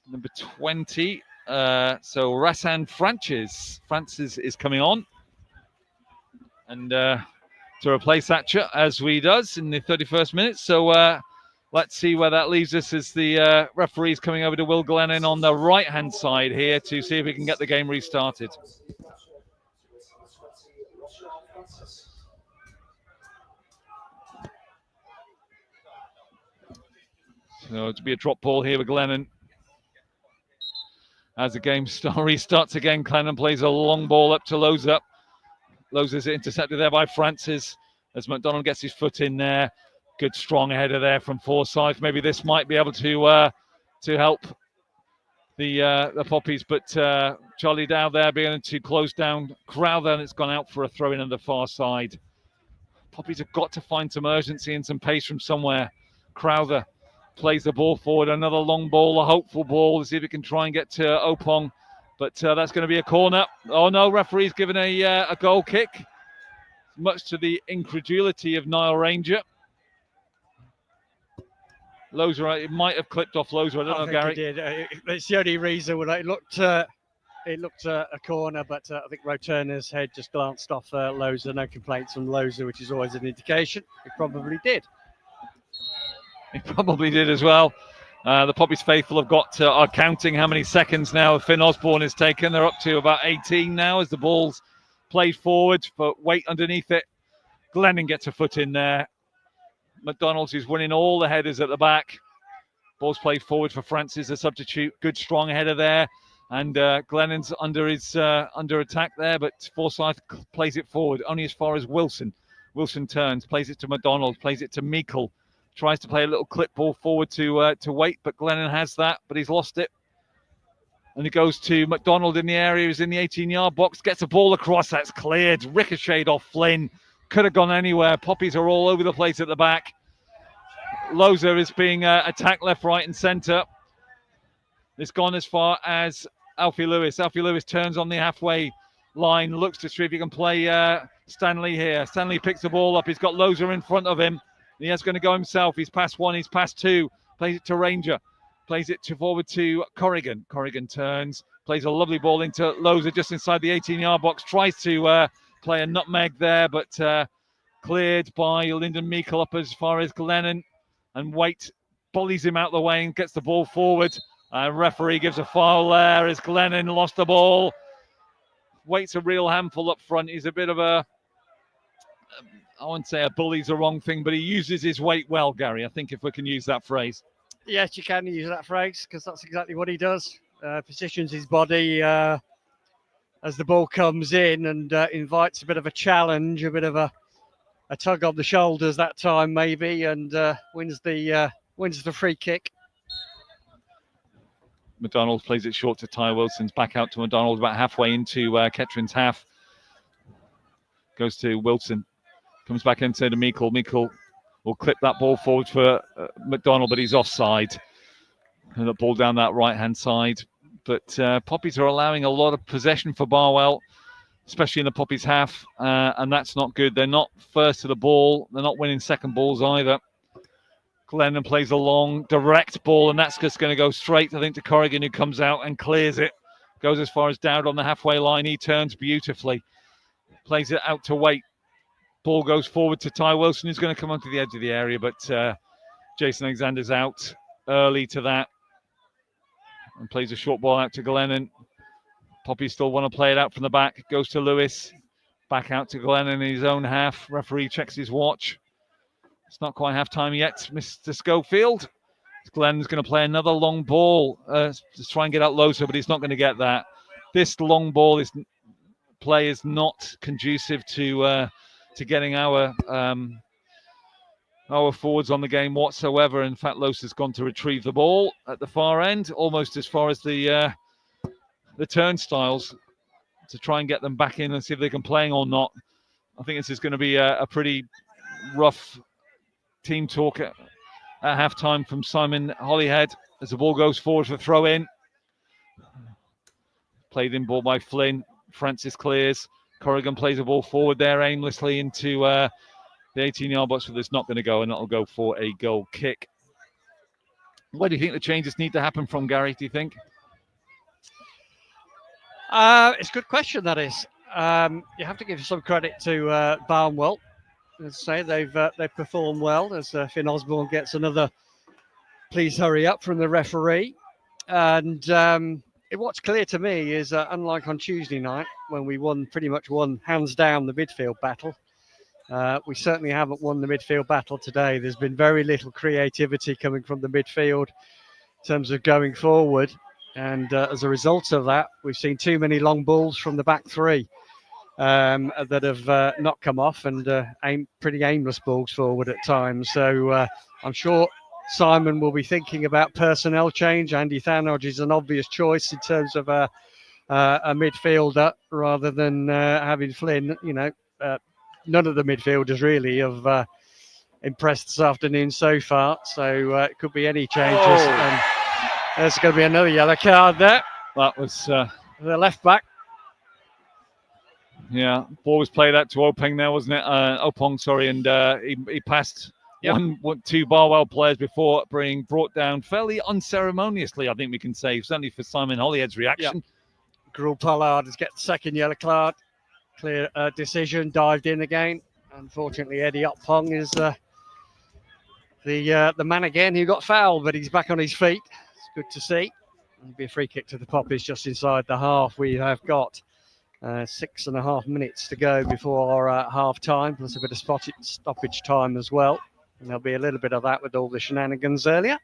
number 20. So Rassan Francis is coming on. And to replace Atcher, as we does in the 31st minute. So let's see where that leaves us as the referee's coming over to Will Glennon on the right-hand side here to see if we can get the game restarted. So to be a drop ball here with Glennon. As the game restarts again, Glennon plays a long ball up to Loza. Loza's intercepted there by Francis as McDonald gets his foot in there. Good strong header there from Forsyth. Maybe this might be able to help the Poppies, but Charlie Dow there being able to close down Crowther, and it's gone out for a throw in on the far side. Poppies have got to find some urgency and some pace from somewhere. Crowther plays the ball forward. Another long ball, a hopeful ball to see if it can try and get to Opong. But that's going to be a corner. Oh no, referee's given a goal kick, much to the incredulity of Nile Ranger. Loser, it might have clipped off Loser. I don't know, Gary. It did. It's the only reason when it looked a corner, but I think Roturner's head just glanced off Loser. No complaints from Loser, which is always an indication. It probably did. It probably did as well. The Poppies faithful have are counting how many seconds now Finn Osborne has taken. They're up to about 18 now as the ball's played forward, but weight underneath it. Glennon gets a foot in there. McDonald's is winning all the headers at the back. Ball's played forward for Francis, a substitute. Good strong header there. And Glennon's under attack there, but Forsyth plays it forward only as far as Wilson. Wilson turns, plays it to McDonald, plays it to Meikle. Tries to play a little clip ball forward to Waite, but Glennon has that, but he's lost it. And it goes to McDonald in the area. He's in the 18-yard box, gets a ball across. That's cleared, ricocheted off Flynn. Could have gone anywhere. Poppies are all over the place at the back. Loza is being attacked left, right, and centre. It's gone as far as Alfie Lewis. Alfie Lewis turns on the halfway line, looks to see if he can play Stanley here. Stanley picks the ball up. He's got Loza in front of him. He is going to go himself. He's past one. He's past two. Plays it to Ranger. Plays it forward to Corrigan. Corrigan turns. Plays a lovely ball into Loza just inside the 18-yard box. Tries to play a nutmeg there, but cleared by Lyndon Meikle up as far as Glennon. And Waite bullies him out the way and gets the ball forward. Referee gives a foul there as Glennon lost the ball. Waite's a real handful up front. He's a bit of I wouldn't say a bully's the wrong thing, but he uses his weight well, Gary. I think if we can use that phrase. Yes, you can use that phrase because that's exactly what he does. Positions his body as the ball comes in and invites a bit of a challenge, a bit of a tug on the shoulders that time maybe, and wins the free kick. McDonald plays it short to Ty Wilson's back out to McDonald about halfway into Kettering's half. Goes to Wilson. Comes back into the Meikle. Meikle will clip that ball forward for McDonald, but he's offside. And the ball down that right-hand side. But Poppies are allowing a lot of possession for Barwell, especially in the Poppies half, and that's not good. They're not first to the ball. They're not winning second balls either. Glennon plays a long, direct ball, and that's just going to go straight, I think, to Corrigan, who comes out and clears it. Goes as far as Dowd on the halfway line. He turns beautifully. Plays it out to Waite. Ball goes forward to Ty Wilson, who's going to come onto the edge of the area, but Jason Alexander's out early to that and plays a short ball out to Glennon. Poppy still want to play it out from the back. Goes to Lewis. Back out to Glennon in his own half. Referee checks his watch. It's not quite half time yet, Mr. Schofield. Glennon's going to play another long ball to try and get out Loza, but he's not going to get that. This long ball play is not conducive to getting our forwards on the game whatsoever. In fact, Losa's gone to retrieve the ball at the far end, almost as far as the turnstiles, to try and get them back in and see if they can play or not. I think this is going to be a pretty rough team talk at halftime from Simon Holyhead as the ball goes forward for throw in. Played in ball by Flynn. Francis clears. Corrigan plays a ball forward there aimlessly into the 18-yard box, but it's not going to go, and that'll go for a goal kick. Where do you think the changes need to happen from, Gary, do you think? It's a good question, that is. You have to give some credit to Barwell. As I say, they've performed well as Finn Osborne gets another please hurry up from the referee. And what's clear to me is unlike on Tuesday night when we pretty much won hands down the midfield battle, we certainly haven't won the midfield battle today. There's been very little creativity coming from the midfield in terms of going forward. And as a result of that, we've seen too many long balls from the back three that have not come off, and pretty aimless balls forward at times. So I'm sure Simon will be thinking about personnel change. Andy Thanodge is an obvious choice in terms of a midfielder rather than having Flynn. None of the midfielders really have impressed this afternoon so far. So it could be any changes. Oh. And there's going to be another yellow card there. That was the left back. Yeah, ball was played out to Openg there, wasn't it? Opong, sorry, and he passed two Barwell players before being brought down fairly unceremoniously, I think we can say, certainly for Simon Holyhead's reaction. Gruel Pollard has got the second yellow card. Clear decision, dived in again. Unfortunately, Eddie Opong is the man again who got fouled, but he's back on his feet. It's good to see. It'll be a free kick to the Poppies just inside the half. We have got 6.5 minutes to go before half time, plus a bit of stoppage time as well. And there'll be a little bit of that with all the shenanigans earlier.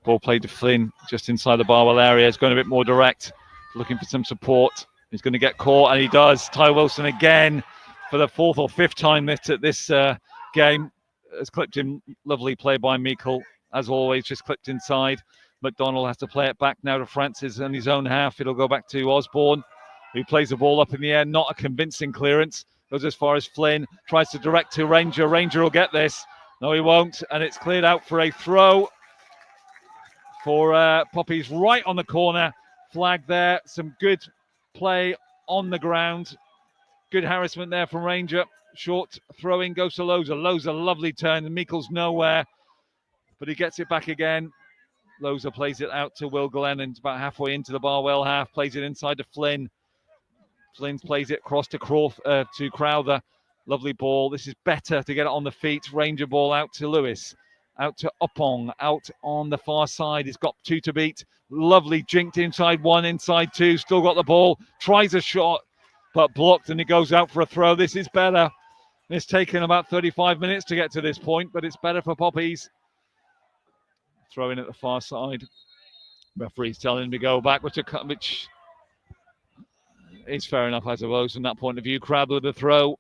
Ball played to Flynn just inside the Barwell area. He's going a bit more direct, looking for some support. He's going to get caught, and he does. Ty Wilson again for the 4th or 5th time at this game has clipped him. Lovely play by Meikle, as always, just clipped inside. McDonald has to play it back now to Francis in his own half. It'll go back to Osborne, who plays the ball up in the air. Not a convincing clearance. Goes as far as Flynn. Tries to direct to Ranger. Ranger will get this. No, he won't. And it's cleared out for a throw for Poppies right on the corner. Flag there. Some good play on the ground. Good harassment there from Ranger. Short throwing goes to Loza. Loza, lovely turn. And Meikle's nowhere. But he gets it back again. Loza plays it out to Will Glennon, about halfway into the Barwell half, plays it inside to Flynn. Flynn plays it across to Crowther. Lovely ball. This is better to get it on the feet. Ranger ball out to Lewis. Out to Opong. Out on the far side. He's got 2 to beat. Lovely jinked inside 1, inside 2. Still got the ball. Tries a shot, but blocked, and it goes out for a throw. This is better. It's taken about 35 minutes to get to this point, but it's better for Poppies. Throw in at the far side. Referee's telling him to go back, which is fair enough, I suppose, from that point of view. Crowther with the throw.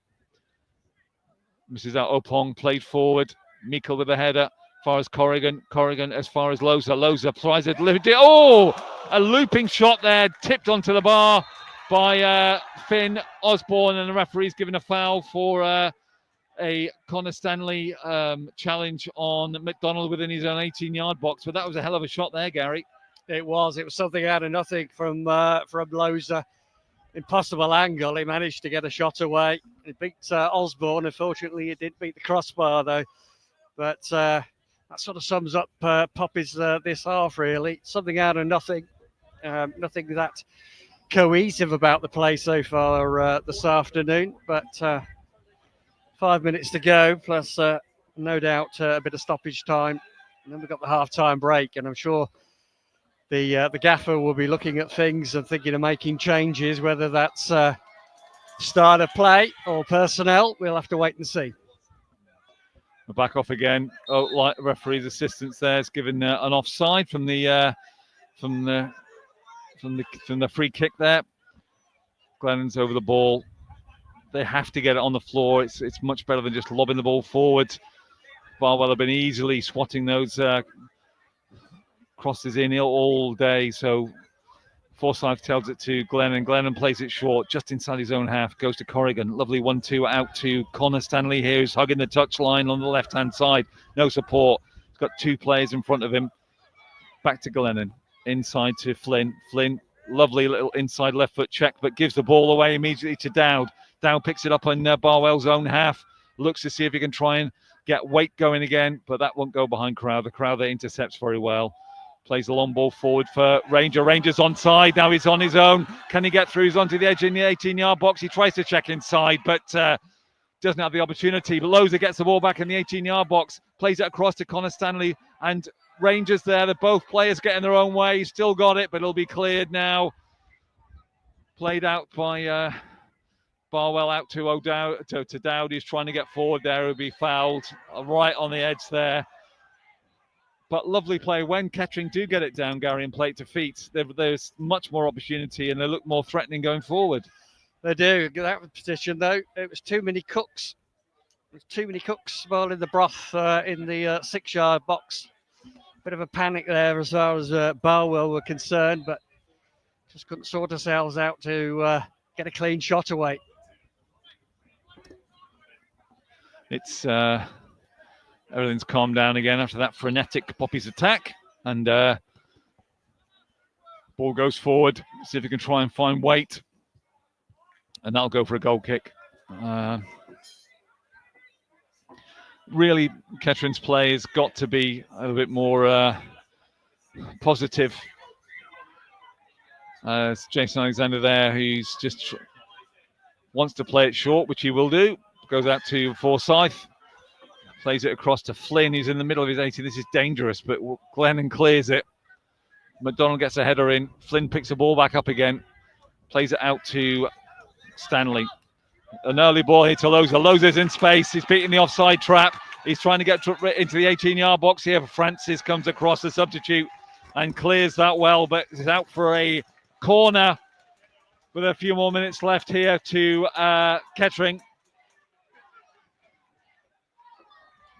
Misses out Opong, played forward. Meikle with the header. As far as Corrigan. Corrigan as far as Loza. Loza tries it. Oh! A looping shot there, tipped onto the bar by Finn Osborne, and the referee's given a foul for a Connor Stanley challenge on McDonald within his own 18-yard box. But that was a hell of a shot there, Gary. It was something out of nothing from Loza. Impossible angle. He managed to get a shot away. He beat Osborne. Unfortunately, he didn't beat the crossbar, though. But that sort of sums up Poppies this half, really. Something out of nothing. Nothing that cohesive about the play so far this afternoon. But 5 minutes to go, plus no doubt a bit of stoppage time. And then we've got the half-time break, and I'm sure the gaffer will be looking at things and thinking of making changes, whether that's start of play or personnel. We'll have to wait and see. We're back off again. Oh, referee's assistance there is given an offside from the free kick there. Glennon's over the ball. They have to get it on the floor. It's much better than just lobbing the ball forward. Barwell have been easily swatting those crosses in all day. So Forsyth tells it to Glennon. Glennon plays it short, just inside his own half. Goes to Corrigan. Lovely 1-2 out to Connor Stanley here, who's hugging the touchline on the left-hand side. No support. He's got 2 players in front of him. Back to Glennon. Inside to Flynn. Flynn, lovely little inside left foot check, but gives the ball away immediately to Dowd. Dowd picks it up on Barwell's own half. Looks to see if he can try and get weight going again, but that won't go behind Crowther. Crowther intercepts very well. Plays the long ball forward for Ranger. Ranger's onside. Now he's on his own. Can he get through? He's onto the edge in the 18-yard box. He tries to check inside, but doesn't have the opportunity. But Loza gets the ball back in the 18-yard box. Plays it across to Connor Stanley. And Rangers there. They're both players getting their own way. He's still got it, but it'll be cleared now. Played out by Barwell out to O'Dowd. To Dowd. He's trying to get forward there. He'll be fouled right on the edge there. But lovely play. When Kettering do get it down, Gary, and play it to feet, there's much more opportunity and they look more threatening going forward. They do. That position, though, it was too many cooks. There's too many cooks spoiling the broth in the 6-yard box. Bit of a panic there as far as Barwell were concerned, but just couldn't sort ourselves out to get a clean shot away. It's everything's calmed down again after that frenetic Poppy's attack, and ball goes forward. See if he can try and find weight, and that'll go for a goal kick. Really, Kettering's play has got to be a little bit more positive. It's Jason Alexander there, who's just wants to play it short, which he will do. Goes out to Forsyth, plays it across to Flynn, who's in the middle of his 80. This is dangerous, but Glennon clears it. McDonald gets a header in. Flynn picks the ball back up again, plays it out to Stanley. An early ball here to Loza. Loza's in space. He's beating the offside trap. He's trying to get into the 18-yard box here. Francis comes across the substitute and clears that well, but is out for a corner with a few more minutes left here to Kettering.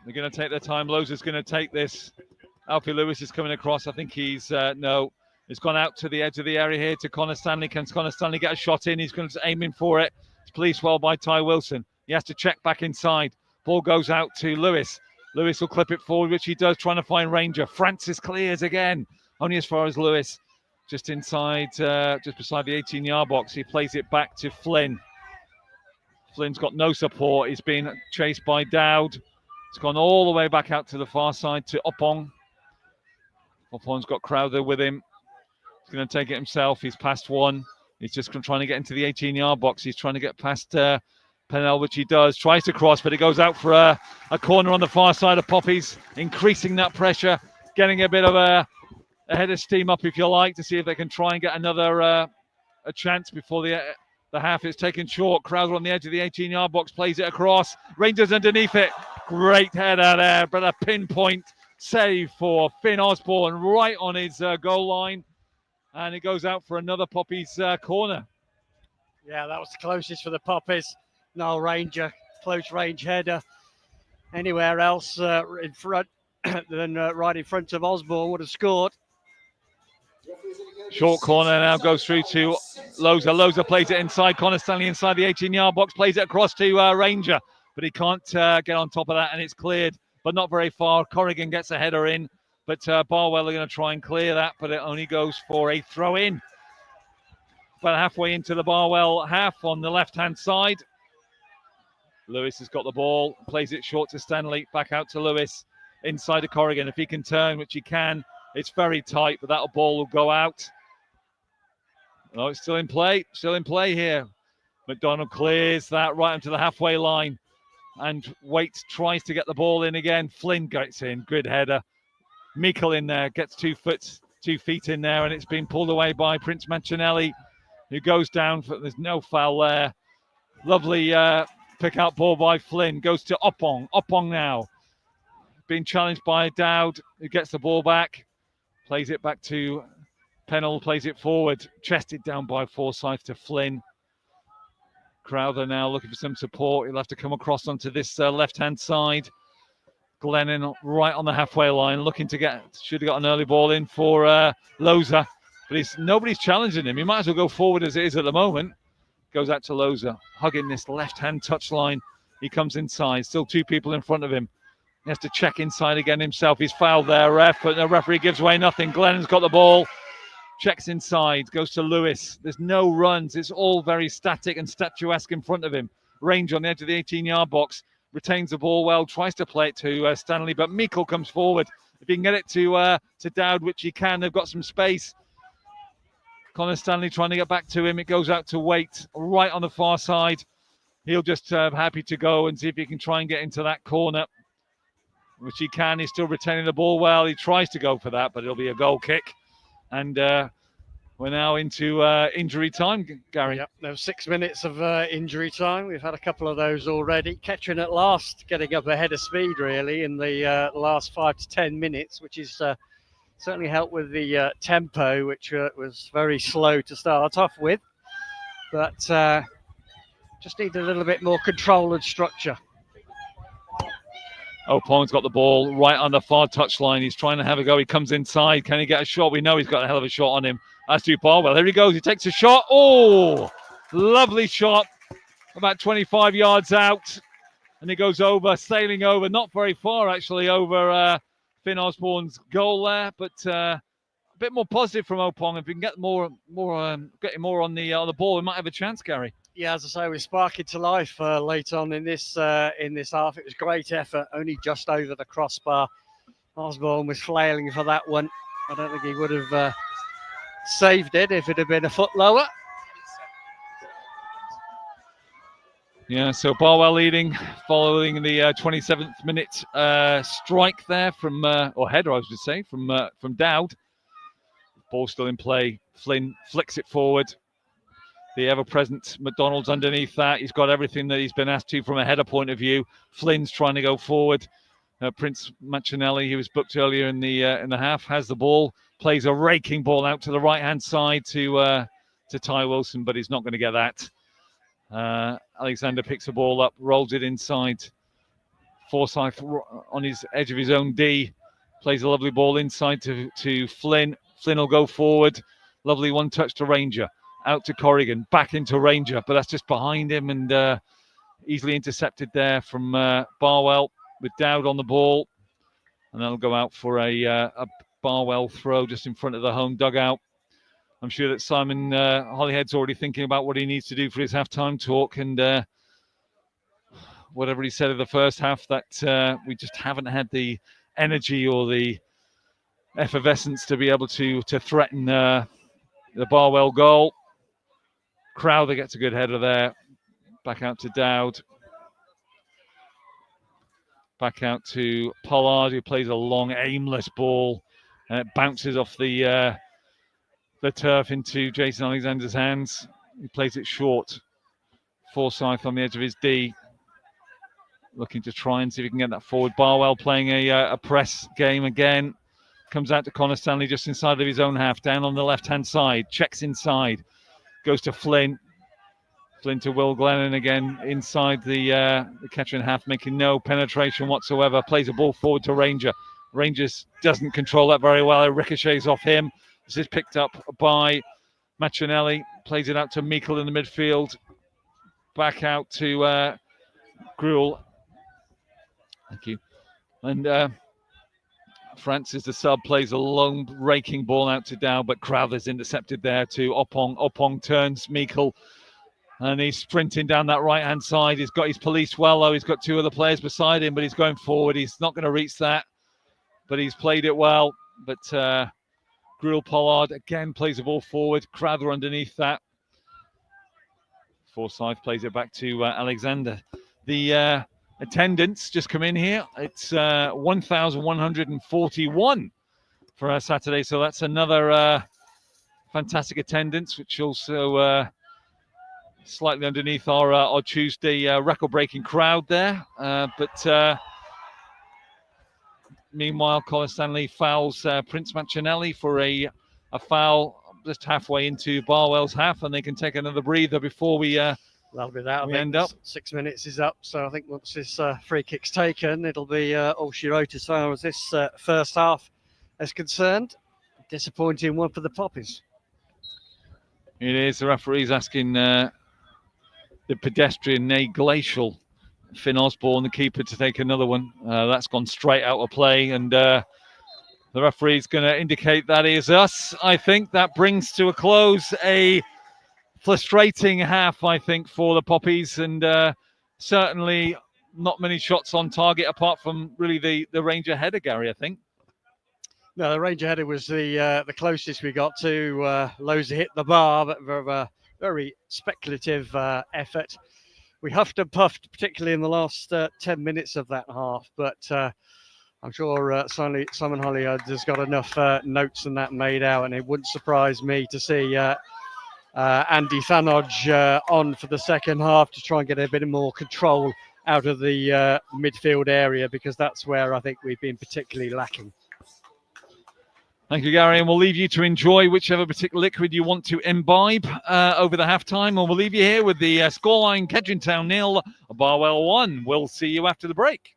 They're going to take their time. Loza's going to take this. Alfie Lewis is coming across. I think he's, no, it's gone out to the edge of the area here to Connor Stanley. Can Connor Stanley get a shot in? He's going to aim in for it. It's policed well by Ty Wilson. He has to check back inside. Ball goes out to Lewis. Lewis will clip it forward, which he does, trying to find Ranger. Francis clears again, only as far as Lewis. Just inside, just beside the 18-yard box. He plays it back to Flynn. Flynn's got no support. He's been chased by Dowd. It's gone all the way back out to the far side to Oppong. Oppong's got Crowther with him. He's going to take it himself. He's past one. He's just trying to get into the 18-yard box. He's trying to get past Pennell, which he does. Tries to cross, but it goes out for a corner on the far side of Poppies, increasing that pressure, getting a bit of a head of steam up, if you like, to see if they can try and get another a chance before the half is taken short. Crowther on the edge of the 18-yard box, plays it across. Rangers underneath it. Great header there, but a pinpoint save for Finn Osborne right on his goal line. And it goes out for another Poppies corner. Yeah, that was the closest for the Poppies. Noel Ranger, close range header. Anywhere else in front than right in front of Osborne would have scored. Short corner now goes through to Loza. Loza plays it inside. Connor Stanley inside the 18-yard box, plays it across to Ranger, but he can't get on top of that, and it's cleared, but not very far. Corrigan gets a header in, but Barwell are going to try and clear that, but it only goes for a throw-in. About halfway into the Barwell half on the left-hand side. Lewis has got the ball, plays it short to Stanley, back out to Lewis, inside to Corrigan. If he can turn, which he can, it's very tight, but that ball will go out. Oh, it's still in play here. McDonald clears that right onto the halfway line, and Waite tries to get the ball in again. Flynn gets in, good header. Meikle in there, gets 2 feet in there, and it's been pulled away by Prince Mancinelli, who goes down. There's no foul there. Lovely pick out ball by Flynn, goes to Oppong. Oppong now being challenged by Dowd, who gets the ball back, plays it back to Pennell, plays it forward, chested down by Forsyth to Flynn. Crowther now looking for some support. He'll have to come across onto this left-hand side. Glennon right on the halfway line, looking to should have got an early ball in for Loza, but nobody's challenging him. He might as well go forward as it is at the moment. Goes out to Loza, hugging this left-hand touchline. He comes inside, still 2 people in front of him. He has to check inside again himself. He's fouled there, ref, but the referee gives away nothing. Glennon's got the ball, checks inside, goes to Lewis. There's no runs. It's all very static and statuesque in front of him. Range on the edge of the 18-yard box, retains the ball well, tries to play it to Stanley, but Meikle comes forward. If he can get it to Dowd, which he can, they've got some space. Connor Stanley trying to get back to him. It goes out to Waite, right on the far side. He'll just happy to go and see if he can try and get into that corner, which he can. He's still retaining the ball well. He tries to go for that, but it'll be a goal kick. And we're now into injury time, Gary. Yep, there was 6 minutes of injury time. We've had a couple of those already. Kettering at last getting up ahead of speed, really, in the last 5 to 10 minutes, which is certainly helped with the tempo, which was very slow to start off with. But just need a little bit more control and structure. Oppong's got the ball right on the far touchline. He's trying to have a go. He comes inside. Can he get a shot? We know he's got a hell of a shot on him. As to Barwell. There he goes. He takes a shot. Oh, lovely shot. About 25 yards out. and it goes over, sailing over, not very far actually, over Finn Osborne's goal there, but a bit more positive from Opong. If we can get getting more on the ball, we might have a chance, Gary. Yeah, as I say, we're sparking to life late on in this half. It was great effort, only just over the crossbar. Osborne was flailing for that one. I don't think he would have saved it if it had been a foot lower. Yeah, so Barwell leading following the 27th minute strike there from, or header, I should say, from Dowd. Ball still in play. Flynn flicks it forward. The ever-present McDonald's underneath that. He's got everything that he's been asked to from a header point of view. Flynn's trying to go forward. Prince Machinelli, who was booked earlier in the half, has the ball, plays a raking ball out to the right-hand side to Ty Wilson, but he's not going to get that. Alexander picks the ball up, rolls it inside. Forsyth on his edge of his own D, plays a lovely ball inside to Flynn. Flynn will go forward. Lovely one touch to Ranger. Out to Corrigan, back into Ranger, but that's just behind him and easily intercepted there from Barwell with Dowd on the ball. And that'll go out for a Barwell throw just in front of the home dugout. I'm sure that Simon Hollyhead's already thinking about what he needs to do for his halftime talk, and whatever he said in the first half, that we just haven't had the energy or the effervescence to be able to threaten the Barwell goal. Crowther gets a good header there. Back out to Dowd. Back out to Pollard, who plays a long, aimless ball, and it bounces off the turf into Jason Alexander's hands. He plays it short. Forsyth on the edge of his D, looking to try and see if he can get that forward. Barwell playing a press game again. Comes out to Connor Stanley just inside of his own half, down on the left-hand side. Checks inside. Goes to Flynn. Flynn to Will Glennon again inside the Kettering half, making no penetration whatsoever. Plays a ball forward to Ranger. Rangers doesn't control that very well. It ricochets off him. This is picked up by Machinelli. Plays it out to Meikle in the midfield. Back out to Gruel. Thank you. And Francis, the sub, plays a long raking ball out to Dow, but Crowther's intercepted there to Opong. Opong turns Meikle, and he's sprinting down that right-hand side. He's got his police well, though. He's got two other players beside him, but he's going forward. He's not going to reach that, but he's played it well. But Gruel Pollard again plays the ball forward. Crowther underneath that. Forsyth plays it back to Alexander. The attendance just come in here. It's 1,141 for Saturday, so that's another fantastic attendance, which also slightly underneath our Tuesday record-breaking crowd there. But meanwhile, Colin Stanley fouls Prince Machinelli for a foul just halfway into Barwell's half, and they can take another breather before we That'll be that. we end up. 6 minutes is up, so I think once this free kick's taken, it'll be all she wrote as far as this first half is concerned. Disappointing one for the Poppies. It is. The referee's asking the pedestrian, nay glacial, Finn Osborne, the keeper, to take another one. That's gone straight out of play, and the referee's going to indicate that is us. I think that brings to a close a frustrating half, I think, for the Poppies, and certainly not many shots on target apart from really the Ranger header, Gary, I think. No, the Ranger header was the closest we got to Loza hit the bar, but very speculative effort. We huffed and puffed, particularly in the last 10 minutes of that half, but I'm sure Simon Hollyhead has got enough notes and that made out, and it wouldn't surprise me to see Andy Thanodge on for the second half to try and get a bit more control out of the midfield area, because that's where I think we've been particularly lacking. Thank you, Gary, and we'll leave you to enjoy whichever particular liquid you want to imbibe over the halftime, and we'll leave you here with the scoreline: Kettering Town 0, Barwell 1. We'll see you after the break.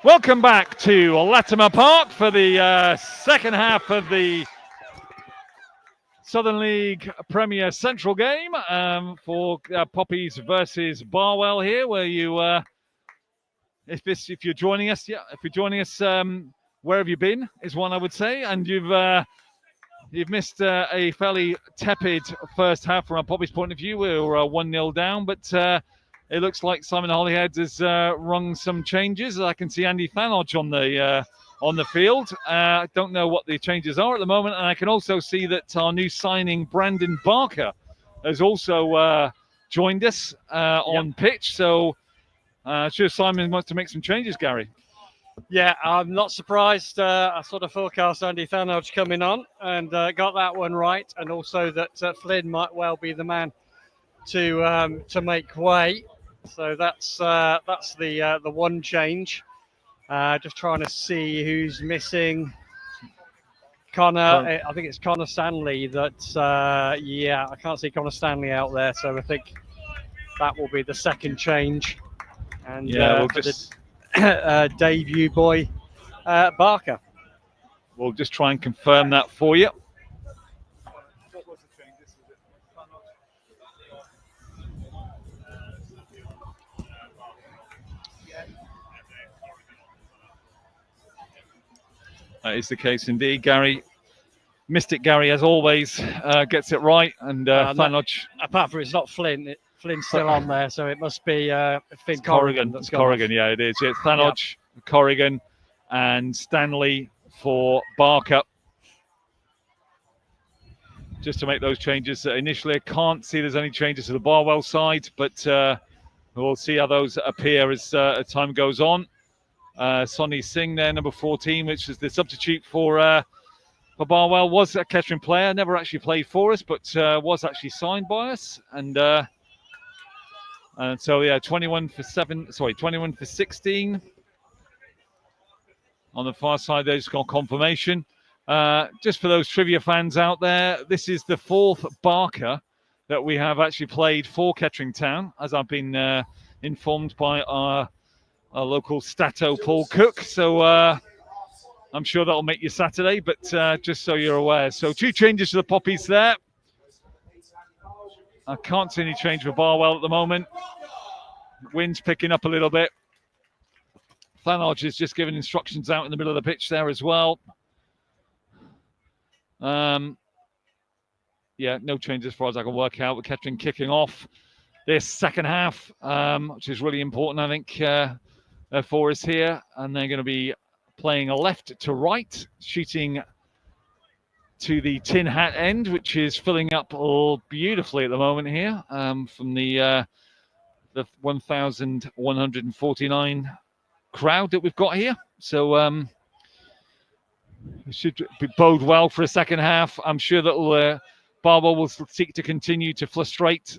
Welcome back to Latimer Park for the second half of the Southern League Premier Central game for Poppies versus Barwell here, where you, if you're joining us, where have you been is one I would say, and you've missed a fairly tepid first half from a Poppies point of view. We were 1-0 down, but it looks like Simon Holyhead has rung some changes. I can see Andy Thanodge on the field. I don't know what the changes are at the moment, and I can also see that our new signing Brandon Barker has also joined us on pitch. So sure Simon wants to make some changes, Gary. Yeah, I'm not surprised. I sort of forecast Andy Thanodge coming on and got that one right, and also that Flynn might well be the man to make way. So that's the one change. Just trying to see who's missing. Connor, I think it's Connor Stanley. I can't see Connor Stanley out there, so I think that will be the second change. And we'll just debut boy Barker. We'll just try and confirm that for you. That is the case indeed, Gary. Mystic Gary, as always, gets it right. And Thanodge. Apart from it's not Flynn. Flynn's still on there, so it must be Finn Corrigan. That's Corrigan, yeah, it is. Yeah, it's Thanodge, Corrigan, and Stanley for Barker. Just to make those changes. Initially, I can't see there's any changes to the Barwell side, but we'll see how those appear as time goes on. Sonny Singh there, number 14, which is the substitute for Barwell, was a Kettering player, never actually played for us, but was actually signed by us. And so, yeah, 21 for 16. On the far side, there's got confirmation. Just for those trivia fans out there, this is the fourth Barker that we have actually played for Kettering Town, as I've been informed by our local Stato Paul Cook. So I'm sure that'll make your Saturday, but just so you're aware. So 2 changes to the Poppies there. I can't see any change for Barwell at the moment. Wind's picking up a little bit. Thanodge is just giving instructions out in the middle of the pitch there as well. Yeah, no change as far as I can work out. With Kettering kicking off this second half, which is really important, I think, for us here. And they're going to be playing a left to right, shooting to the tin hat end, which is filling up all beautifully at the moment here, from the 1,149 crowd that we've got here. So it should bode well for a second half. I'm sure that Barwell will seek to continue to frustrate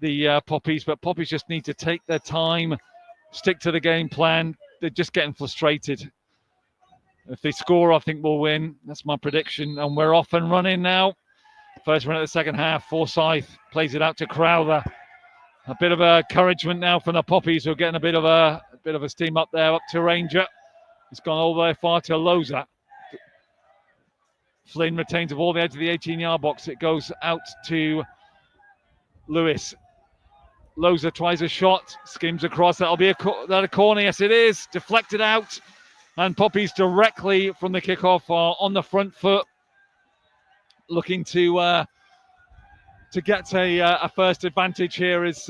the Poppies, but Poppies just need to take their time, stick to the game plan. They're just getting frustrated. If they score, I think we'll win. That's my prediction. And we're off and running now. First run of the second half. Forsyth plays it out to Crowther. A bit of encouragement now from the Poppies, who are getting a bit of a steam up there, up to Ranger. It's gone all the way far to Loza. Flynn retains the ball at the edge of the 18-yard box. It goes out to Lewis. Loza tries a shot, skims across. That'll be a corner. Yes, it is. Deflected out. And Poppies directly from the kickoff are on the front foot, looking to get a first advantage here as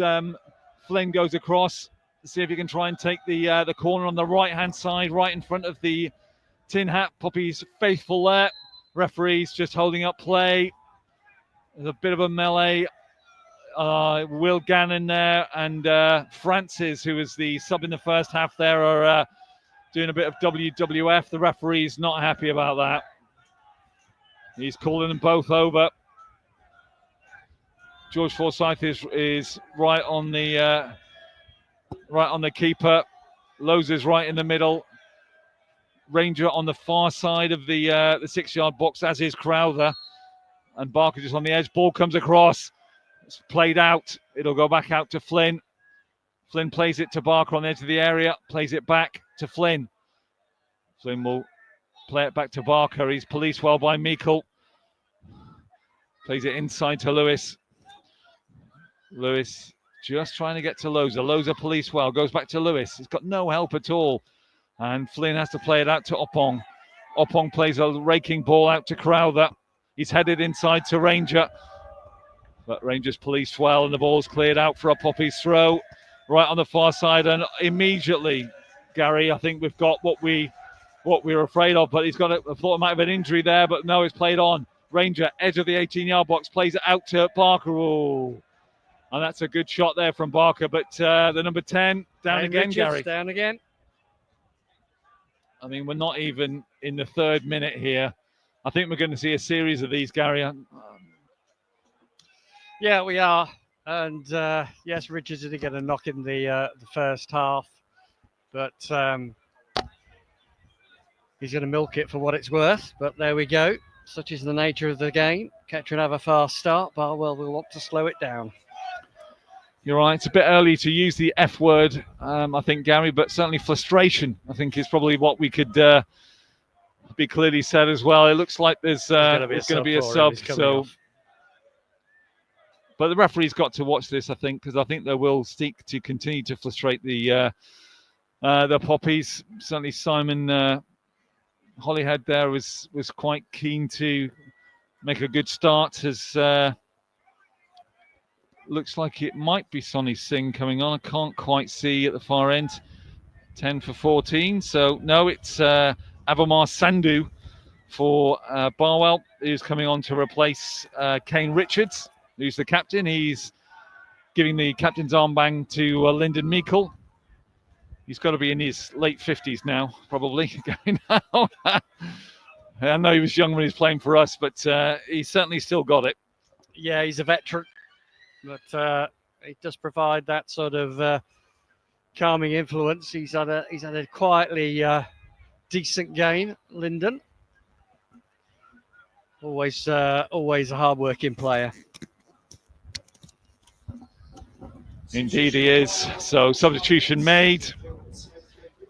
Flynn goes across. See if he can try and take the corner on the right-hand side, right in front of the tin hat. Poppies faithful there. Referees just holding up play. There's a bit of a melee. Will Gannon there and Francis, who was the sub in the first half there, are doing a bit of WWF. The referee's not happy about that. He's calling them both over. George Forsyth is right on the keeper. Loza's right in the middle. Ranger on the far side of the 6-yard box, as is Crowther. And Barker just on the edge. Ball comes across. It's played out. It'll go back out to Flynn. Flynn plays it to Barker on the edge of the area. Plays it back. to Flynn. Flynn will play it back to Barker. He's policed well by Meikle. Plays it inside to Lewis. Lewis just trying to get to Loza. Loza policed well. Goes back to Lewis. He's got no help at all. And Flynn has to play it out to Oppong. Oppong plays a raking ball out to Crowther. He's headed inside to Ranger. But Rangers policed well, and the ball's cleared out for a Poppy's throw. Right on the far side. And immediately, Gary, I think we've got what we were afraid of. But he's got I thought it might have an injury there, but no, it's played on. Ranger, edge of the 18-yard box, plays it out to Barker. Ooh. And that's a good shot there from Barker. But the number 10, down again, Richards, Gary. Down again. I mean, we're not even in the 3rd minute here. I think we're going to see a series of these, Gary. Yeah, we are. And yes, Richards did get a knock in the first half. But he's going to milk it for what it's worth. But there we go. Such is the nature of the game. Kettering have a fast start. Barwell will want to slow it down. You're right. It's a bit early to use the F word, I think, Gary, but certainly frustration, I think, is probably what we could be clearly said as well. It looks like there's going to be a sub. So, but the referee's got to watch this, I think, because I think they will seek to continue to frustrate the Poppies. Certainly, Simon Holyhead there was quite keen to make a good start. As looks like it might be Sonny Singh coming on. I can't quite see at the far end. 10 for 14. So no, it's Avamar Sandhu for Barwell, who's coming on to replace Kane Richards, who's the captain. He's giving the captain's armband to Lyndon Meikle. He's got to be in his late 50s now, probably. I know he was young when he was playing for us, but he's certainly still got it. Yeah, he's a veteran, but he does provide that sort of calming influence. He's had a quietly decent game, Lyndon. Always a hard-working player. Indeed he is. So substitution made.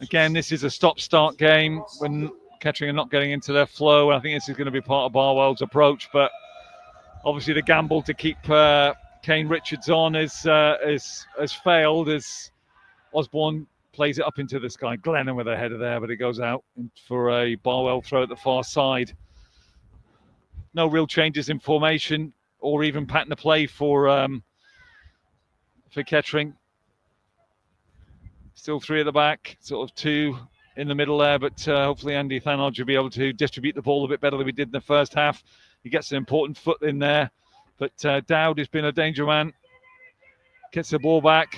Again, this is a stop-start game when Kettering are not getting into their flow. I think this is going to be part of Barwell's approach, but obviously the gamble to keep Kane Richards on has failed as Osborne plays it up into the sky. Glennon with a header there, but it goes out for a Barwell throw at the far side. No real changes in formation or even pattern of play for Kettering. Still 3 at the back, sort of 2 in the middle there, but hopefully Andy Thanodge will be able to distribute the ball a bit better than we did in the first half. He gets an important foot in there, but Dowd has been a danger man. Gets the ball back.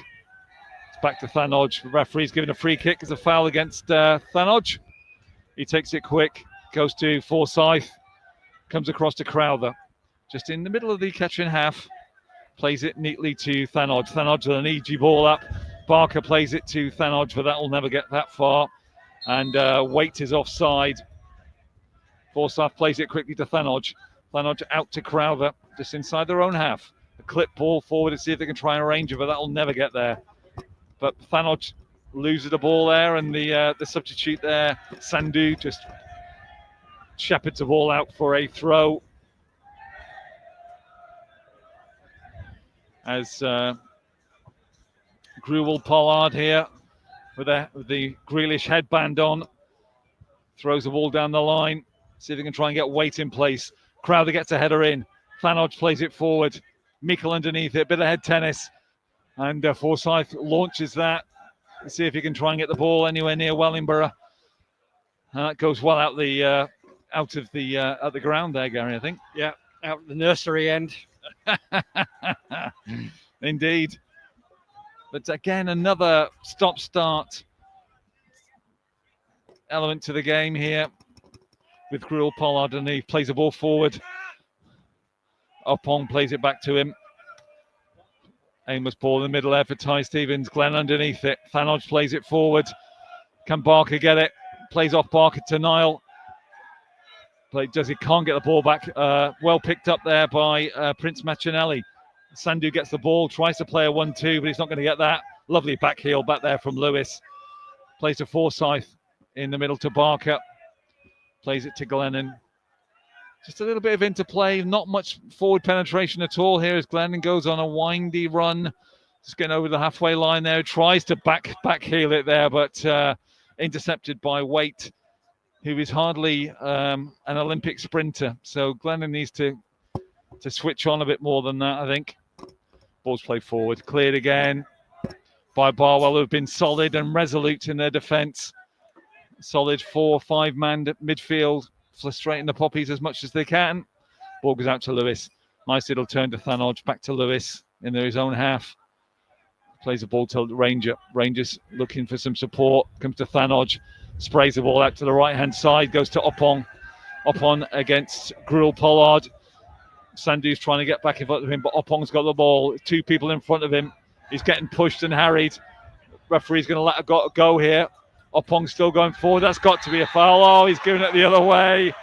It's back to Thanodge. The referee's giving a free kick. It's a foul against Thanodge. He takes it quick, goes to Forsyth, comes across to Crowther. Just in the middle of the Kettering half, plays it neatly to Thanodge. Thanodge with an easy ball up. Barker plays it to Thanodge, but that will never get that far. And Waite is offside. Forsyth plays it quickly to Thanodge. Thanodge out to Crowther, just inside their own half. A clip ball forward to see if they can try and arrange it, but that will never get there. But Thanodge loses the ball there, and the substitute there, Sandhu, just shepherds the ball out for a throw. As Gruel Pollard here with the Grealish headband on, throws the ball down the line. See if they can try and get Waite in place. Crowther gets a header in. Thanodge plays it forward. Meikle underneath it, bit of head tennis. And Forsyth launches that. Let's see if he can try and get the ball anywhere near Wellingborough. And that goes well out the ground there, Gary, I think. Yeah, out the nursery end. Indeed. But again, another stop-start element to the game here with Gruel Pollard underneath. Plays the ball forward. Oppong plays it back to him. Aimless ball in the middle there for Ty Stevens. Glenn underneath it. Thanodge plays it forward. Can Barker get it? Plays off Barker to Niall. He can't get the ball back. Well picked up there by Prince Machinelli. Sandhu gets the ball, tries to play a 1-2, but he's not going to get that. Lovely back heel back there from Lewis. Plays to Forsyth in the middle to Barker. Plays it to Glennon. Just a little bit of interplay, not much forward penetration at all here as Glennon goes on a windy run. Just getting over the halfway line there. Tries to back heel it there, but intercepted by Waite, who is hardly an Olympic sprinter. So Glennon needs to switch on a bit more than that, I think. Ball's played forward. Cleared again by Barwell, who have been solid and resolute in their defence. Solid 4-5-man midfield, frustrating the Poppies as much as they can. Ball goes out to Lewis. Nice little turn to Thanodge, back to Lewis in his own half. Plays the ball to Ranger. Ranger's looking for some support. Comes to Thanodge. Sprays the ball out to the right-hand side. Goes to Oppong. Oppong against Gruel Pollard. Sandu's trying to get back in front of him, but Oppong's got the ball. 2 people in front of him. He's getting pushed and harried. Referee's going to let a go here. Oppong's still going forward. That's got to be a foul. Oh, he's giving it the other way.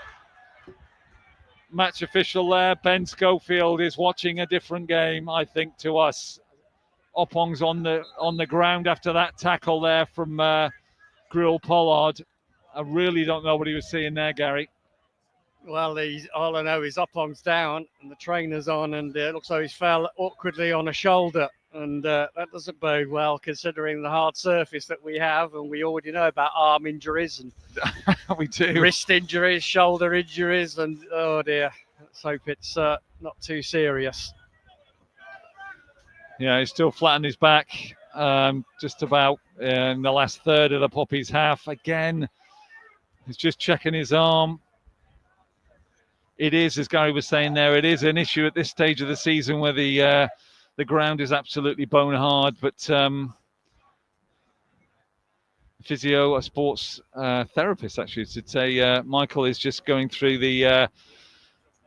Match official there, Ben Schofield, is watching a different game, I think, to us. Oppong's on the ground after that tackle there from Gruel Pollard. I really don't know what he was seeing there, Gary. Well, all I know is Oppong's down and the trainer's on, and it looks like he's fell awkwardly on a shoulder. And that doesn't bode well, considering the hard surface that we have. And we already know about arm injuries and we do. Wrist injuries, shoulder injuries. And oh dear, let's hope it's not too serious. Yeah, he's still flat on his back, just about in the last third of the Poppies half. Again, he's just checking his arm. It is, as Gary was saying there, it is an issue at this stage of the season where the ground is absolutely bone hard. But physio, a sports therapist, actually, should say, Michael is just going through the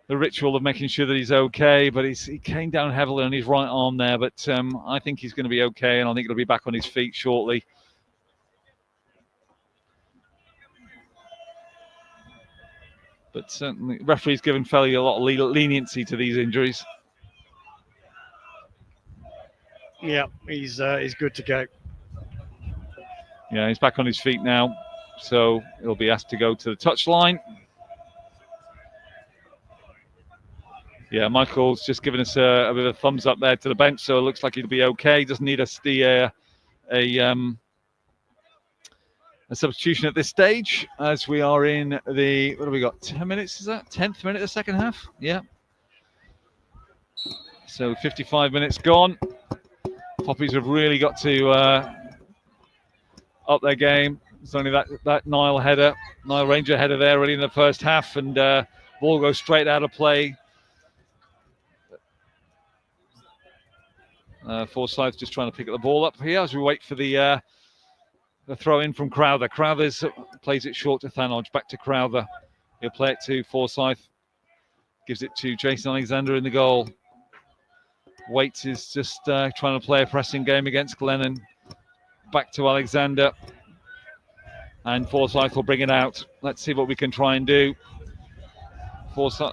ritual of making sure that he's okay. But he came down heavily on his right arm there. But I think he's going to be okay, and I think he'll be back on his feet shortly. But certainly, referee's given Felly a lot of leniency to these injuries. Yeah, he's good to go. Yeah, he's back on his feet now, so he'll be asked to go to the touchline. Yeah, Michael's just given us a bit of a thumbs up there to the bench, so it looks like he'll be okay. Doesn't need us a substitution at this stage, as we are in the, what have we got, 10 minutes, is that? 10th minute of the second half? Yeah. So 55 minutes gone. Poppies have really got to up their game. It's only that Nile Ranger header there really in the first half, and ball goes straight out of play. Forsyth just trying to pick up the ball up here as we wait for the throw in from Crowther. Crowther plays it short to Thanodge, back to Crowther. He'll play it to Forsyth. Gives it to Jason Alexander in the goal. Waits is just trying to play a pressing game against Glennon. Back to Alexander. And Forsyth will bring it out. Let's see what we can try and do. Forsyth,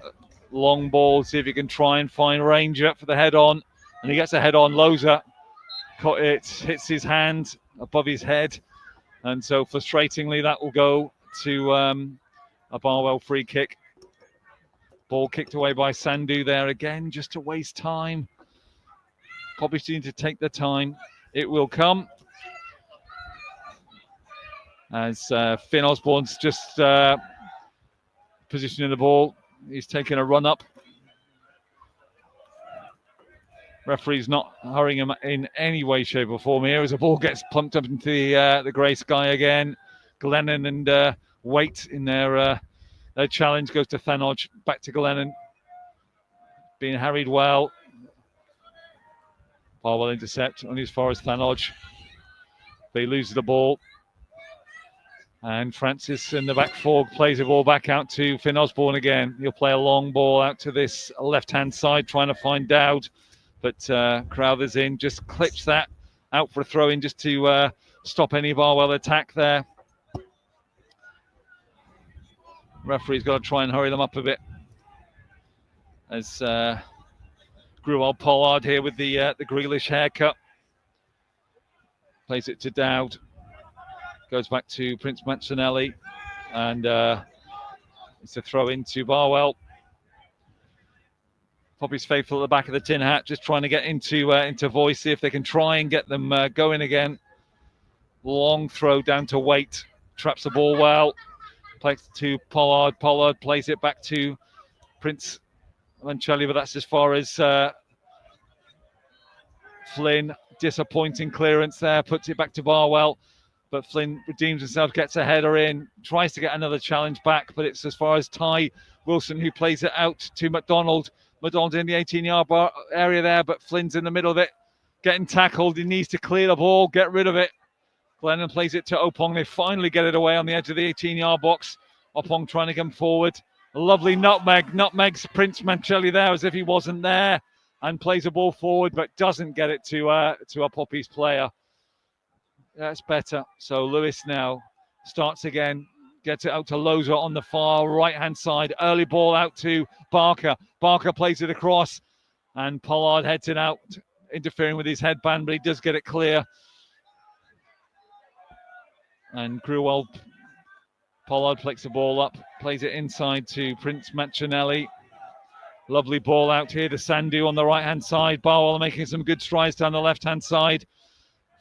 long ball, see if he can try and find Ranger for the head on. And he gets a head on. Loza it hits his hand above his head. And so frustratingly, that will go to a Barwell free kick. Ball kicked away by Sandu there again, just to waste time. Probably need to take the time. It will come. As Finn Osborne's just positioning the ball. He's taking a run up. Referee's not hurrying him in any way, shape or form here as the ball gets pumped up into the grey sky again. Glennon and Waite in their challenge goes to Thanodge. Back to Glennon. Being harried well. Barwell intercept only as far as Thanodge. They lose the ball. And Francis in the back four plays the ball back out to Finn Osborne again. He'll play a long ball out to this left-hand side, trying to find Dowd. But Crowther's in, just clips that out for a throw-in just to stop any Barwell attack there. Referee's got to try and hurry them up a bit. As Gruel Pollard here with the Grealish haircut. Plays it to Dowd. Goes back to Prince Mancinelli, and it's a throw into Barwell. Poppy's faithful at the back of the tin hat, just trying to get into voice, see if they can try and get them going again. Long throw down to Waite, traps the ball well, plays to Pollard. Pollard plays it back to Prince Mancelli, but that's as far as Flynn. Disappointing clearance there, puts it back to Barwell, but Flynn redeems himself, gets a header in, tries to get another challenge back, but it's as far as Ty Wilson, who plays it out to McDonald. McDonald in the 18-yard area there, but Flynn's in the middle of it, getting tackled. He needs to clear the ball, get rid of it. Glennon plays it to Opong. They finally get it away on the edge of the 18-yard box. Opong trying to come forward. A lovely nutmegs Prince Mancelli there as if he wasn't there, and plays a ball forward, but doesn't get it to a Poppy's player. That's better. So Lewis now starts again, gets it out to Loza on the far right-hand side. Early ball out to Barker. Barker plays it across, and Pollard heads it out, interfering with his headband, but he does get it clear. And Gruwell, Pollard picks the ball up, plays it inside to Prince Mancinelli. Lovely ball out here to Sandu on the right-hand side. Barwell making some good strides down the left-hand side.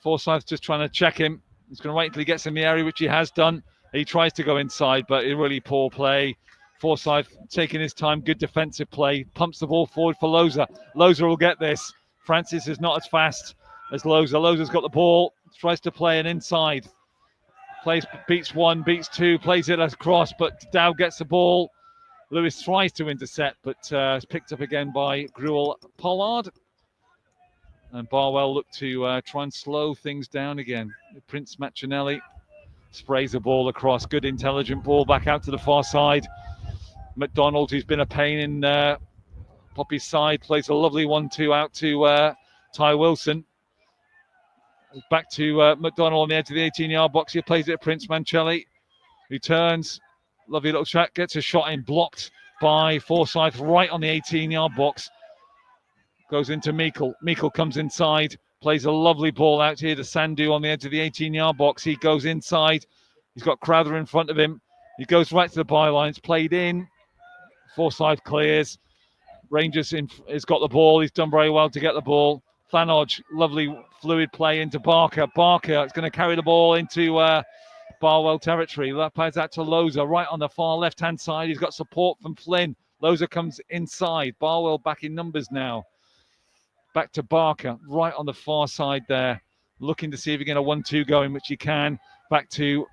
Forsyth's just trying to check him. He's going to wait until he gets in the area, which he has done. He tries to go inside, but a really poor play. Forsyth taking his time, good defensive play. Pumps the ball forward for Loza. Loza will get this. Francis is not as fast as Loza. Loza's got the ball, tries to play an inside. Plays, beats one, beats two, plays it across, but Dow gets the ball. Lewis tries to intercept, but it's picked up again by Gruwell Pollard. And Barwell look to try and slow things down again. Prince Mancinelli sprays the ball across. Good, intelligent ball back out to the far side. McDonald, who's been a pain in Poppy's side, plays a lovely 1-2 out to Ty Wilson. Back to McDonald on the edge of the 18-yard box. He plays it to Prince Mancelli, who turns. Lovely little shot, gets a shot in, blocked by Forsyth right on the 18-yard box. Goes into Meikle. Meikle comes inside, plays a lovely ball out here to Sandu on the edge of the 18-yard box. He goes inside. He's got Crowther in front of him. He goes right to the bylines, played in. Forsyth clears. Rangers has got the ball. He's done very well to get the ball. Thanodge, lovely fluid play into Barker. Barker is going to carry the ball into Barwell territory. That plays out to Loza right on the far left-hand side. He's got support from Flynn. Loza comes inside. Barwell back in numbers now. Back to Barker, right on the far side there. Looking to see if he can get a 1-2 going, which he can. Back to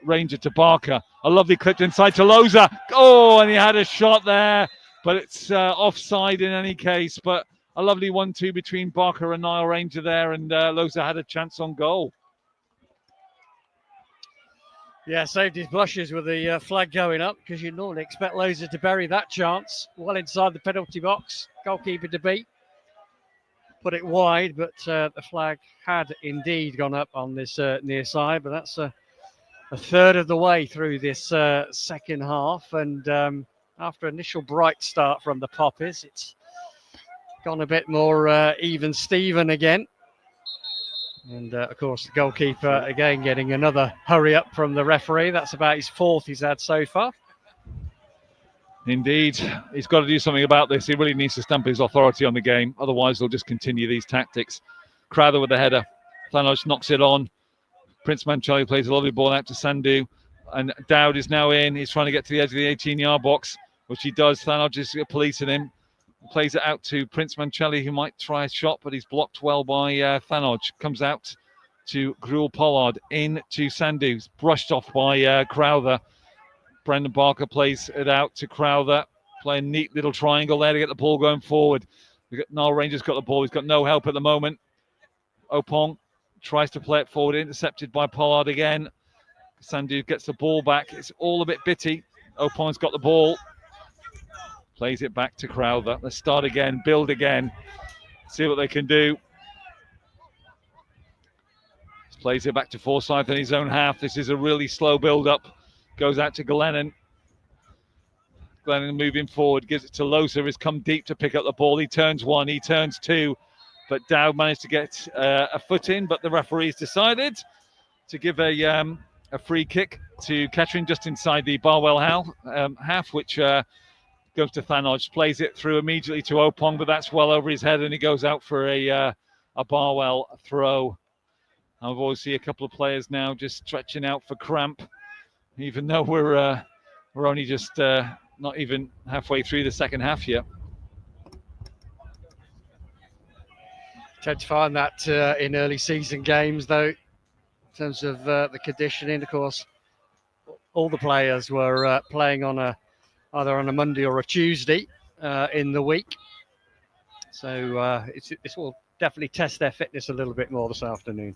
Ranger to Barker. A lovely clip inside to Loza. Oh, and he had a shot there, but it's offside in any case. But a lovely 1-2 between Barker and Nile Ranger there, and Loza had a chance on goal. Yeah, saved his blushes with the flag going up, because you'd normally expect Loza to bury that chance well inside the penalty box. Goalkeeper to beat. Put it wide, but the flag had indeed gone up on this near side. But that's a third of the way through this second half. And after initial bright start from the Poppies, it's gone a bit more even Steven again. And of course, the goalkeeper again getting another hurry up from the referee. That's about his fourth he's had so far. Indeed, he's got to do something about this. He really needs to stamp his authority on the game. Otherwise, they'll just continue these tactics. Crowther with the header. Thanos knocks it on. Prince Mancelli plays a lovely ball out to Sandu. And Dowd is now in. He's trying to get to the edge of the 18-yard box, which he does. Thanos is policing him. Plays it out to Prince Mancelli, who might try a shot, but he's blocked well by Thanos. Comes out to Gruwell Pollard. In to Sandu. Brushed off by Crowther. Brendan Barker plays it out to Crowther. Play a neat little triangle there to get the ball going forward. Nile Ranger's got the ball. He's got no help at the moment. Opong tries to play it forward. Intercepted by Pollard again. Sandu gets the ball back. It's all a bit bitty. Opong's got the ball. Plays it back to Crowther. Let's start again. Build again. See what they can do. Plays it back to Forsyth in his own half. This is a really slow build-up. Goes out to Glennon. Glennon moving forward. Gives it to Loza. Has come deep to pick up the ball. He turns one. He turns two. But Dow managed to get a foot in. But the referee's decided to give a a free kick to Kettering just inside the Barwell half, which goes to Thanodge, plays it through immediately to Opong, but that's well over his head, and he goes out for a Barwell throw. I've always see a couple of players now just stretching out for cramp, even though we're only just not even halfway through the second half yet. Tend to find that in early season games, though, in terms of the conditioning. Of course, all the players were playing on either on a Monday or a Tuesday in the week, so this will definitely test their fitness a little bit more this afternoon.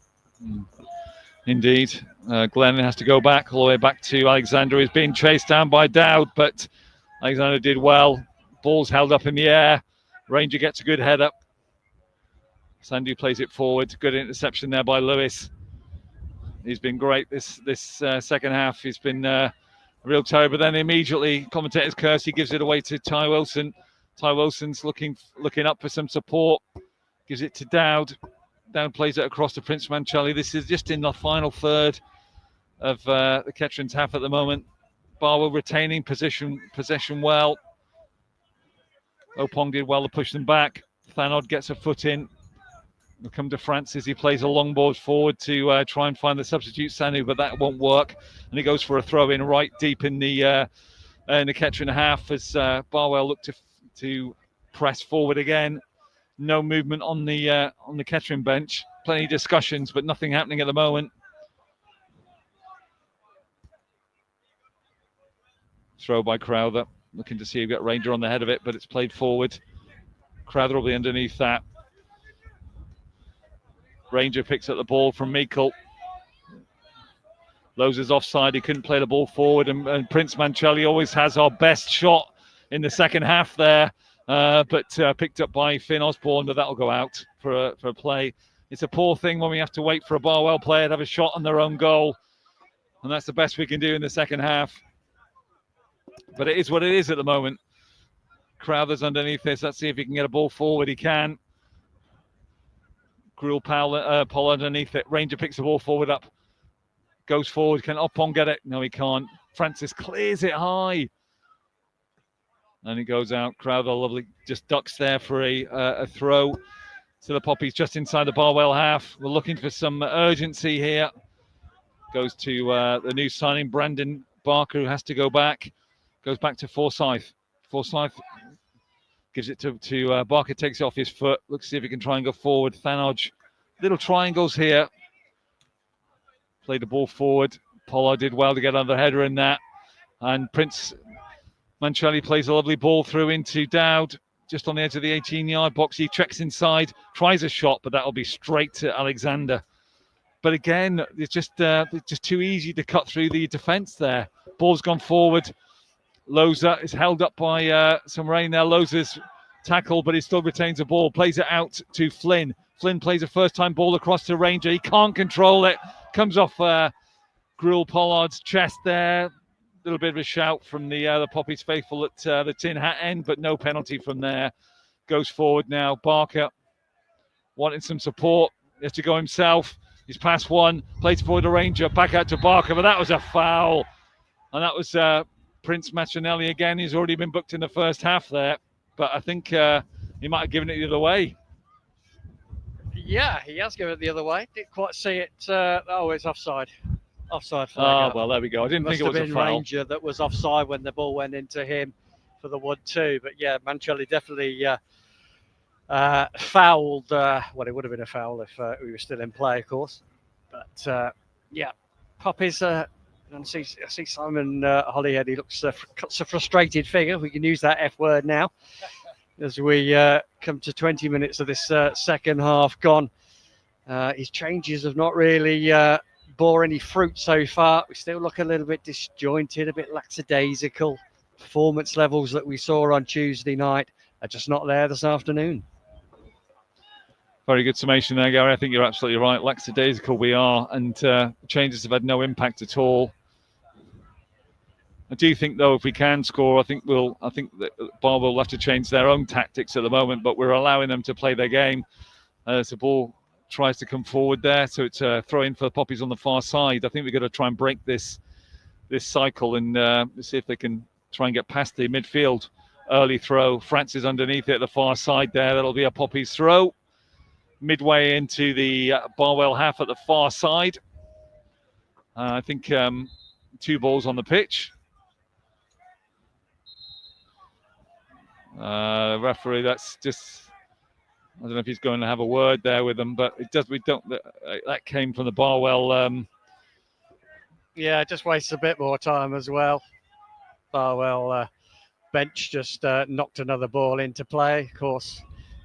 Indeed. Glenn has to go back all the way back to Alexander. He's being chased down by Dowd, but Alexander did well. Ball's held up in the air. Ranger gets a good head up. Sandu plays it forward. Good interception there by Lewis. He's been great this second half. He's been real terror, but then immediately commentator's curse. He gives it away to Ty Wilson. Ty Wilson's looking up for some support. Gives it to Dowd. Dowd plays it across to Prince Mancelli. This is just in the final third of the Kettering's half at the moment. Barwell retaining possession well. Opong did well to push them back. Thanod gets a foot in. We'll come to Francis. He plays a long ball forward to try and find the substitute Sanu, but that won't work. And he goes for a throw in right deep in the Kettering half as Barwell look to press forward again. No movement on the Kettering bench. Plenty of discussions, but nothing happening at the moment. Throw by Crowther. Looking to see if you got Ranger on the head of it, but it's played forward. Crowther will be underneath that. Ranger picks up the ball from Meikle. Lowe's is offside. He couldn't play the ball forward, and Prince Mancelli always has our best shot in the second half there, but picked up by Finn Osborne, but that'll go out for a play. It's a poor thing when we have to wait for a Barwell player to have a shot on their own goal, and that's the best we can do in the second half. But it is what it is at the moment. Crowther's underneath this. Let's see if he can get a ball forward. He can. Pollard underneath it. Ranger picks the ball forward up. Goes forward. Can Opong get it? No, he can't. Francis clears it high. And he goes out. Crowther lovely. Just ducks there for a throw to the Poppies just inside the Barwell half. We're looking for some urgency here. Goes to the new signing, Brandon Barker, who has to go back. Goes back to Forsyth. Forsyth gives it to Barker, takes it off his foot. Looks to see if he can try and go forward. Thanodge, little triangles here. Play the ball forward. Pollard did well to get under the header in that. And Prince Mancelli plays a lovely ball through into Dowd, just on the edge of the 18-yard box. He treks inside, tries a shot, but that'll be straight to Alexander. But again, it's just too easy to cut through the defence there. Ball's gone forward. Loza is held up by some rain there. Loza's tackle, but he still retains the ball. Plays it out to Flynn. Flynn plays a first-time ball across to Ranger. He can't control it. Comes off Gruel Pollard's chest there. A little bit of a shout from the Poppies faithful at the tin hat end, but no penalty from there. Goes forward now. Barker wanting some support. He has to go himself. He's past one. Plays forward to Ranger. Back out to Barker, but that was a foul. And that was Prince Machinelli again. He's already been booked in the first half there, but I think he might have given it the other way. Yeah, he has given it the other way. Didn't quite see it. It's offside. Offside flag. Oh, well, there we go. I didn't think it was a foul. Ranger that was offside when the ball went into him for the 1-2. But yeah, Mancelli definitely fouled. Well, it would have been a foul if we were still in play, of course. But yeah, Poppies. I see Simon Hollyhead. He looks cuts a frustrated figure. We can use that F word now as we come to 20 minutes of this second half gone. His changes have not really bore any fruit so far. We still look a little bit disjointed, a bit lackadaisical. Performance levels that we saw on Tuesday night are just not there this afternoon. Very good summation there, Gary. I think you're absolutely right. Lackadaisical we are, and changes have had no impact at all. I do think, though, if we can score, I think that Barwell will have to change their own tactics at the moment, but we're allowing them to play their game. As the ball tries to come forward there. So it's a throw in for the Poppies on the far side. I think we've got to try and break this cycle and see if they can try and get past the midfield. Early throw. Francis underneath it at the far side there. That'll be a Poppies throw. Midway into the Barwell half at the far side. I think 2 balls on the pitch. Referee, that's just, I don't know if he's going to have a word there with them, but it does. We don't. That came from the Barwell. Yeah, just wastes a bit more time as well. Barwell bench just knocked another ball into play. Of course,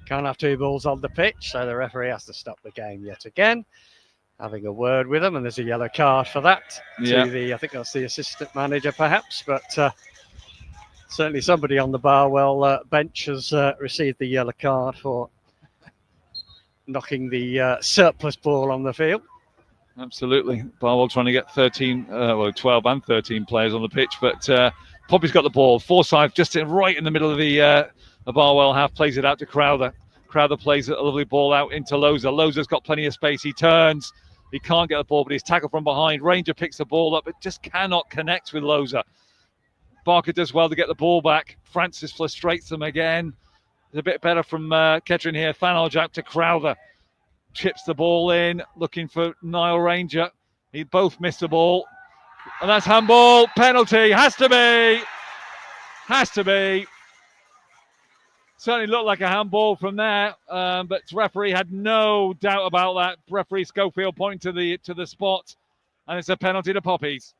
can't have 2 balls on the pitch, so the referee has to stop the game yet again. Having a word with them, and there's a yellow card for that. Yeah. To the, I think that's the assistant manager, perhaps, but certainly somebody on the Barwell bench has received the yellow card for knocking the surplus ball on the field. Absolutely. Barwell trying to get 12 and 13 players on the pitch, but Poppy's got the ball. Forsyth just right in the middle of the Barwell half, plays it out to Crowther. Crowther plays a lovely ball out into Loza. Loza's got plenty of space. He turns. He can't get the ball, but he's tackled from behind. Ranger picks the ball up, but just cannot connect with Loza. Barker does well to get the ball back. Francis frustrates them again. It's a bit better from Kettering here. Fanage out to Crowther. Chips the ball in, looking for Niall Ranger. He both missed the ball. And that's handball. Penalty. Has to be. Has to be. Certainly looked like a handball from there. But referee had no doubt about that. Referee Schofield pointing to the spot. And it's a penalty to Poppies.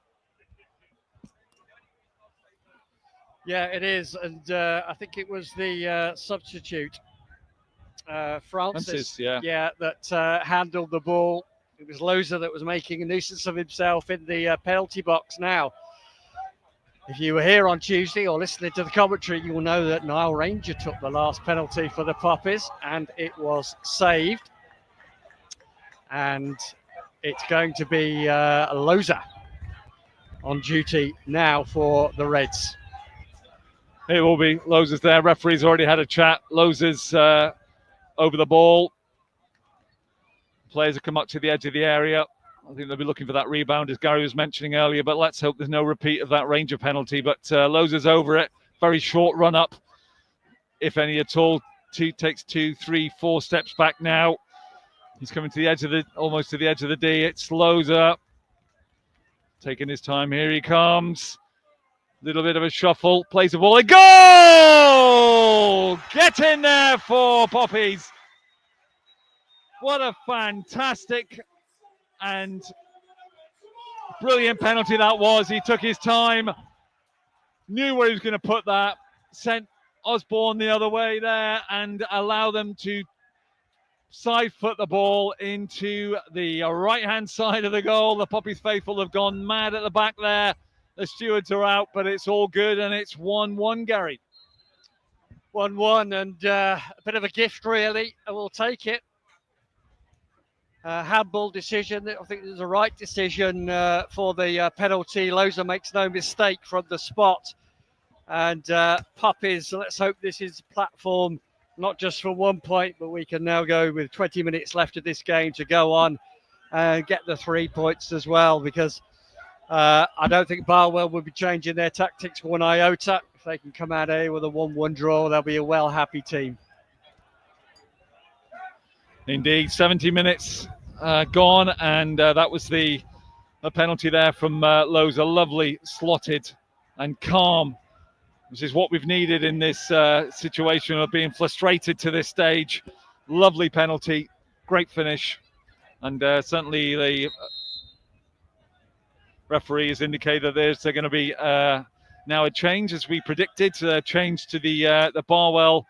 Yeah, it is. And I think it was the substitute. Francis, that handled the ball. It was Loza that was making a nuisance of himself in the penalty box. Now, if you were here on Tuesday or listening to the commentary, you will know that Niall Ranger took the last penalty for the Poppies and it was saved. And it's going to be Loza on duty now for the Reds. It will be. Loza's there. Referee's already had a chat. Loza's over the ball. Players have come up to the edge of the area. I think they'll be looking for that rebound, as Gary was mentioning earlier, but let's hope there's no repeat of that Ranger penalty. But Loza's over it. Very short run up, if any at all. Takes 2, 3, 4 steps back now. He's coming to the edge of almost to the edge of the D. It's Loza. Taking his time. Here he comes. Little bit of a shuffle. Plays the ball. A goal! Get in there for Poppies. What a fantastic and brilliant penalty that was. He took his time, knew where he was going to put that, sent Osborne the other way there and allow them to side foot the ball into the right-hand side of the goal. The Poppies faithful have gone mad at the back there. The stewards are out, but it's all good, and it's 1-1, Gary. 1-1, and a bit of a gift, really. We'll take it. Handball decision. I think it was the right decision for the penalty. Loza makes no mistake from the spot. And Poppies, let's hope this is a platform, not just for 1 point, but we can now go with 20 minutes left of this game to go on and get the 3 points as well, because I don't think Barwell will be changing their tactics for 1 iota. If they can come out here with a 1-1 draw, they'll be a well-happy team. Indeed, 70 minutes gone, and that was the penalty there from Loza. Lovely, slotted and calm, which is what we've needed in this situation of being frustrated to this stage. Lovely penalty, great finish, and certainly the referee has indicated that there's going to be now a change, as we predicted, change to the Barwell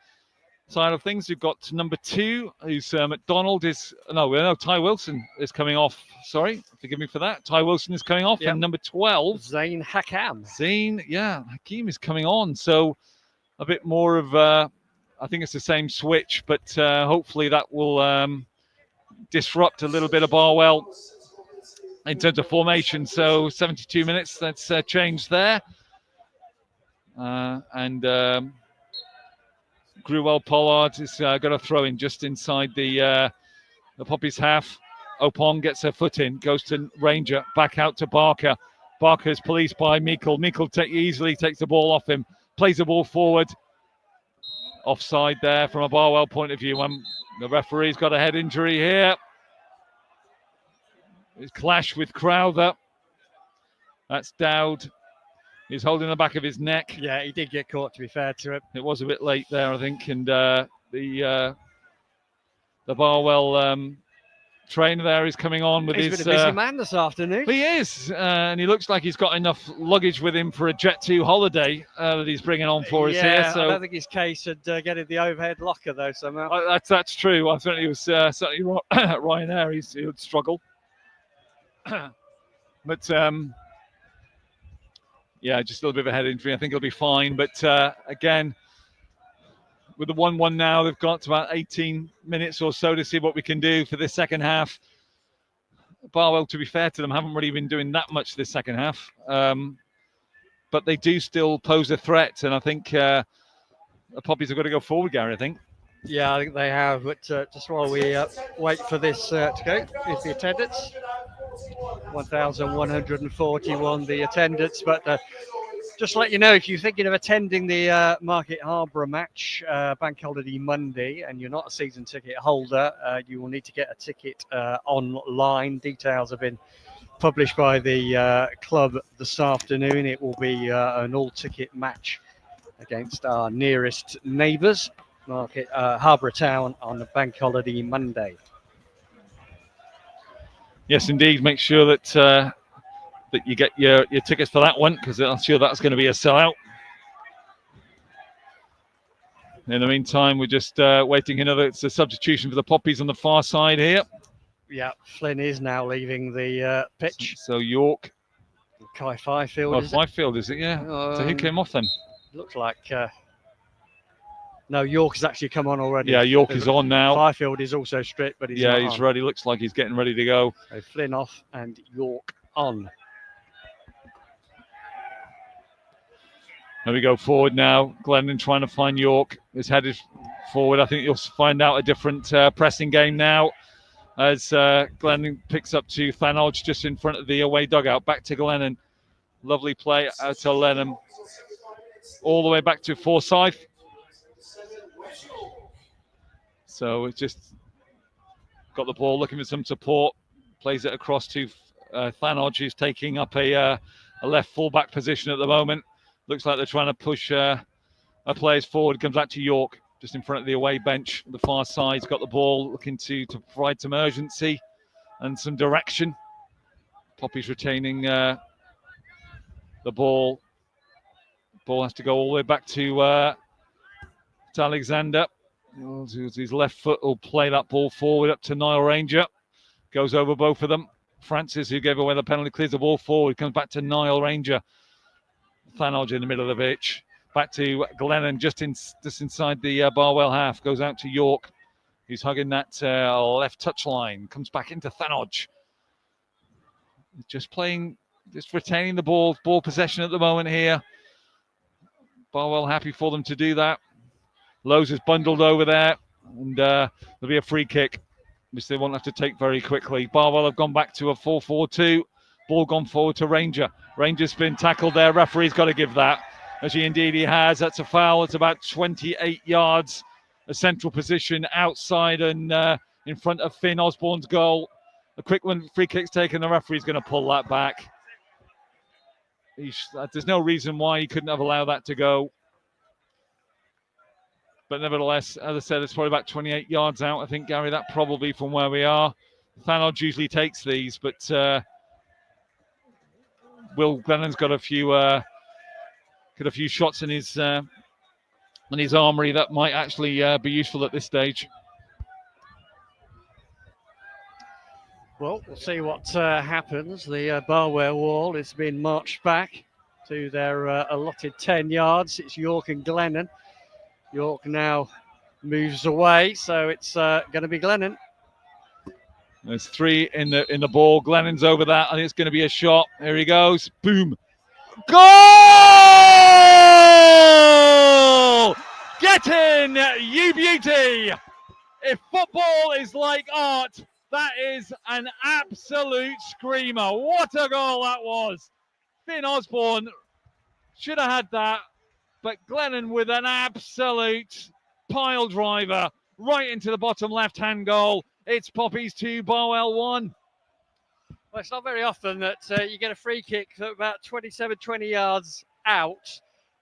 side of things. We've got number 2, who's McDonald Ty Wilson is coming off. Sorry, forgive me for that. Ty Wilson is coming off, and number 12, Zain Hakam. Hakim is coming on. So a bit more of, I think it's the same switch, but hopefully that will disrupt a little bit of Barwell in terms of formation. So 72 minutes, that's changed there. Gruwell Pollard is got a throw in just inside the the Poppies half. Opong gets her foot in, goes to Ranger, back out to Barker. Barker's policed by Meikle. Meikle easily takes the ball off him, plays the ball forward. Offside there from a Barwell point of view. The referee's got a head injury here. His clash with Crowther. That's Dowd. He's holding the back of his neck. Yeah, he did get caught, to be fair to him. It was a bit late there, I think. And the Barwell trainer there is coming on with He's his... been a busy man this afternoon. He is. And he looks like he's got enough luggage with him for a Jet2 holiday that he's bringing on for us here. So I don't think his case had getting the overhead locker, though, somehow. That's true. I certainly was certainly Ryanair. He would struggle. But... yeah, just a little bit of a head injury. I think he'll be fine. But again, with the 1-1 now, they've got about 18 minutes or so to see what we can do for this second half. Barwell, to be fair to them, haven't really been doing that much this second half. But they do still pose a threat. And I think the Poppies have got to go forward, Gary, I think. Yeah, I think they have. But just while we wait for this to go, is the attendance. 1,141 the attendance, but just to let you know, if you're thinking of attending the Market Harborough match Bank Holiday Monday and you're not a season ticket holder, you will need to get a ticket online. Details have been published by the club this afternoon. It will be an all-ticket match against our nearest neighbours, Market Harborough Town, on the Bank Holiday Monday. Yes, indeed. Make sure that that you get your tickets for that one, because I'm sure that's going to be a sellout. In the meantime, we're just waiting it's a substitution for the Poppies on the far side here. Yeah, Flynn is now leaving the pitch. So York. Kai Fifield. Oh, Fifield, is it? Yeah. So who came off then? Looks like... No, York has actually come on already. Yeah, York is on now. Fifield is also stripped, but he's not he's on. ready. Looks like he's getting ready to go. So Flynn off and York on. There we go forward now. Glennon trying to find York. Is headed forward. I think you'll find out a different pressing game now as Glennon picks up to Thanodge just in front of the away dugout. Back to Glennon. Lovely play out to Lennon. All the way back to Forsyth. So it's just got the ball, looking for some support. Plays it across to Thanodge, who's taking up a left full-back position at the moment. Looks like they're trying to push our players forward. Comes out to York, just in front of the away bench. The far side's got the ball, looking to provide some urgency and some direction. Poppy's retaining the ball. Ball has to go all the way back to Alexander. His left foot will play that ball forward up to Niall Ranger. Goes over both of them. Francis, who gave away the penalty, clears the ball forward. Comes back to Niall Ranger. Thanodge in the middle of the pitch. Back to Glennon, just inside the Barwell half. Goes out to York. He's hugging that left touch line. Comes back into Thanodge. Just retaining the ball possession at the moment here. Barwell happy for them to do that. Lowe's is bundled over there, and there'll be a free kick, which they won't have to take very quickly. Barwell have gone back to a 4-4-2. Ball gone forward to Ranger. Ranger's been tackled there. Referee's got to give that, as he has. That's a foul. It's about 28 yards. A central position outside and in front of Finn Osborne's goal. A quick one, free kick's taken. The referee's going to pull that back. There's no reason why he couldn't have allowed that to go. But nevertheless, as I said, it's probably about 28 yards out. I think, Gary, that probably from where we are. Thanodge usually takes these, but Will Glennon's got a few shots in his armoury that might actually be useful at this stage. Well, we'll see what happens. The Barwell wall has been marched back to their allotted 10 yards. It's York and Glennon. York now moves away, so it's going to be Glennon. There's 3 in the ball. Glennon's over that. I think it's going to be a shot. Here he goes. Boom. Goal! Get in, you beauty! If football is like art, that is an absolute screamer. What a goal that was. Finn Osborne should have had that, but Glennon with an absolute pile driver right into the bottom left-hand goal. It's Poppies 2, Barwell 1. Well, it's not very often that you get a free kick about 27, 20 yards out,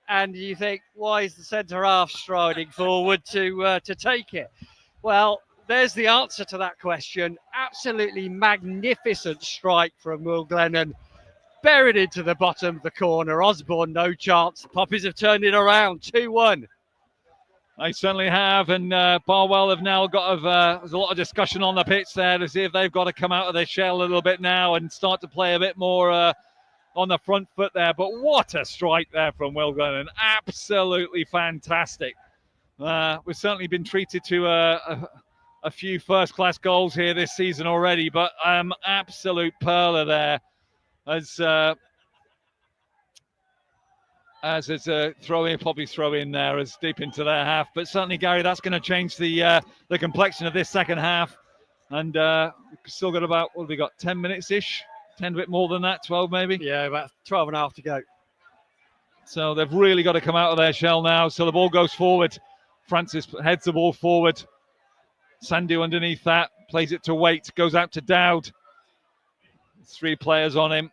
and you think, why is the centre half striding forward to take it? Well, there's the answer to that question. Absolutely magnificent strike from Will Glennon. Buried into the bottom of the corner. Osborne, no chance. The Poppies have turned it around, 2-1. They certainly have, and Barwell have now got there's a lot of discussion on the pitch there to see if they've got to come out of their shell a little bit now and start to play a bit more on the front foot there. But what a strike there from Will Glennon. Absolutely fantastic. We've certainly been treated to a few first-class goals here this season already, but absolute perler there as it's a throw-in, Poppy's throw-in there as deep into their half. But certainly, Gary, that's going to change the complexion of this second half. And we've still got about, what have we got, 10 minutes-ish? 10, a bit more than that, 12 maybe? Yeah, about 12 and a half to go. So they've really got to come out of their shell now. So the ball goes forward. Francis heads the ball forward. Sandu underneath that, plays it to Waite, goes out to Dowd. 3 players on him.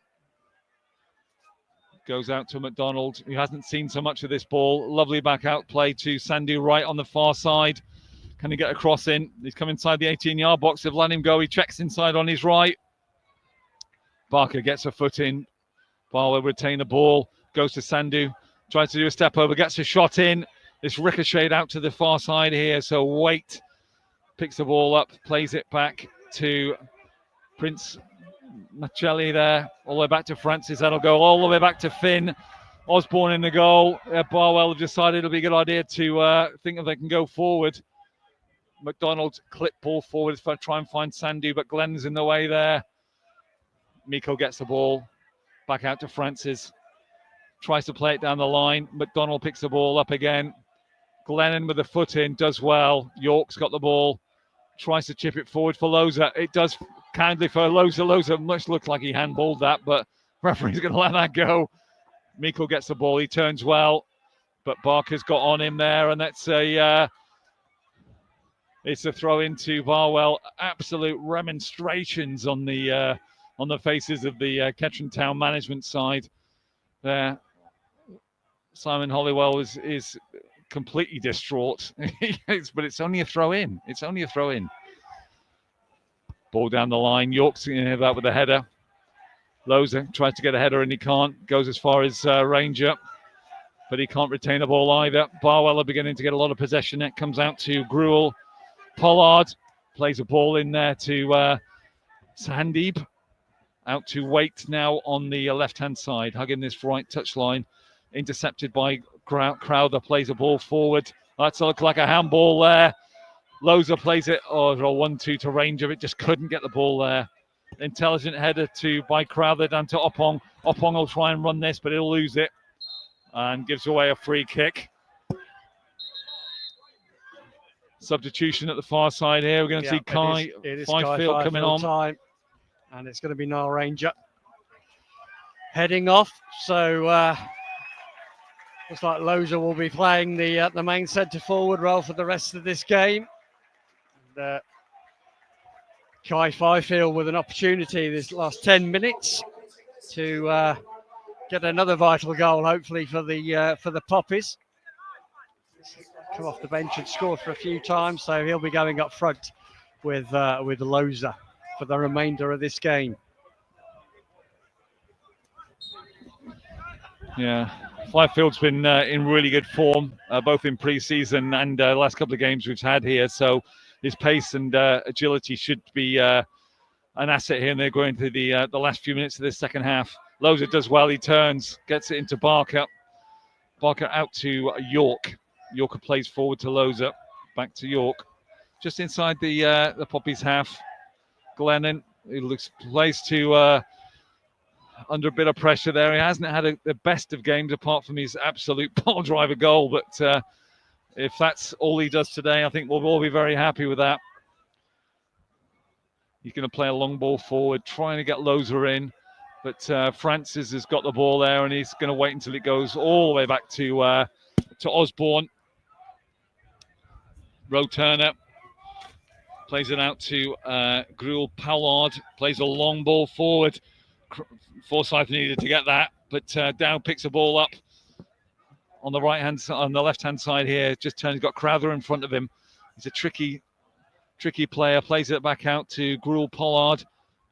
Goes out to McDonald, who hasn't seen so much of this ball. Lovely back out play to Sandu right on the far side. Can he get a cross in? He's come inside the 18-yard box. They've let him go. He checks inside on his right. Barker gets a foot in. Barwell retain the ball. Goes to Sandu. Tries to do a step over. Gets a shot in. It's ricocheted out to the far side here. So Waite picks the ball up. Plays it back to Prince Machelli there, all the way back to Francis. That'll go all the way back to Finn. Osborne in the goal. Barwell have decided it'll be a good idea to think if they can go forward. McDonald clip ball forward to try and find Sandu, but Glenn's in the way there. Miko gets the ball back out to Francis. Tries to play it down the line. McDonald picks the ball up again. Glennon with the foot in, does well. York's got the ball. Tries to chip it forward for Loza. It does kindly for Loza. Loza much looked like he handballed that, but referee's going to let that go. Miko gets the ball. He turns well, but Barker's got on him there, and that's it's a throw into Barwell. Absolute remonstrations on the faces of the Kettering Town management side there. Simon Hollywell is completely distraught, but it's only a throw in. It's only a throw in. Ball down the line. York's going to have that with a header. Loza tries to get a header and he can't. Goes as far as Ranger, but he can't retain the ball either. Barwell are beginning to get a lot of possession. It comes out to Gruel. Pollard plays a ball in there to Sandeep. Out to Waite now on the left-hand side, hugging this right touchline. Intercepted by Crowther, plays a ball forward. That's looked like a handball there. Loza plays it, a 1-2 to Ranger. It just couldn't get the ball there. Intelligent header by Crowther down to Oppong. Oppong will try and run this, but he'll lose it and gives away a free kick. Substitution at the far side here. We're going to see Kai Fifield coming on. Time. And it's going to be Niall Ranger heading off. So looks like Loza will be playing the main centre forward role for the rest of this game. And, Kai Fifield with an opportunity this last 10 minutes to get another vital goal, hopefully for the Poppies. Come off the bench and scored for a few times, so he'll be going up front with Loza for the remainder of this game. Yeah, Fifield's been in really good form, both in pre-season and the last couple of games we've had here. So his pace and agility should be an asset here. And they're going to the last few minutes of this second half. Loza does well. He turns, gets it into Barker. Barker out to York. York plays forward to Loza. Back to York. Just inside the Poppies half. Glennon, who plays to under a bit of pressure there. He hasn't had the best of games apart from his absolute ball driver goal, but if that's all he does today, I think we'll all be very happy with that. He's going to play a long ball forward, trying to get Loza in. But Francis has got the ball there, and he's going to wait until it goes all the way back to Osborne. Roe Turner plays it out to Gruel Pollard, plays a long ball forward. Forsyth needed to get that, but Dow picks the ball up on the left-hand side here. Just turns, got Crowther in front of him. He's a tricky player, plays it back out to Gruel Pollard,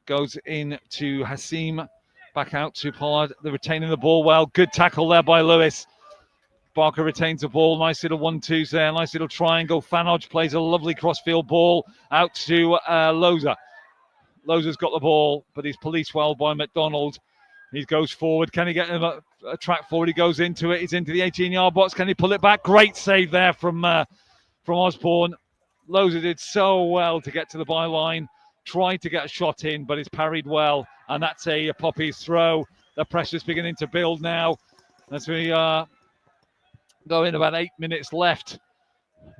goes in to Hassim, back out to Pollard. They're retaining the ball well. Good tackle there by Lewis. Barker retains the ball. Nice little 1-2s there. Nice little triangle. Fanodge plays a lovely crossfield ball out to Loza. Loza's got the ball, but he's policed well by McDonald. He goes forward. Can he get him a track forward? He goes into it. He's into the 18-yard box. Can he pull it back? Great save there from Osborne. Loza did so well to get to the byline. Tried to get a shot in, but it's parried well. And that's a Poppy's throw. The pressure's beginning to build now. As we go in, about 8 minutes left.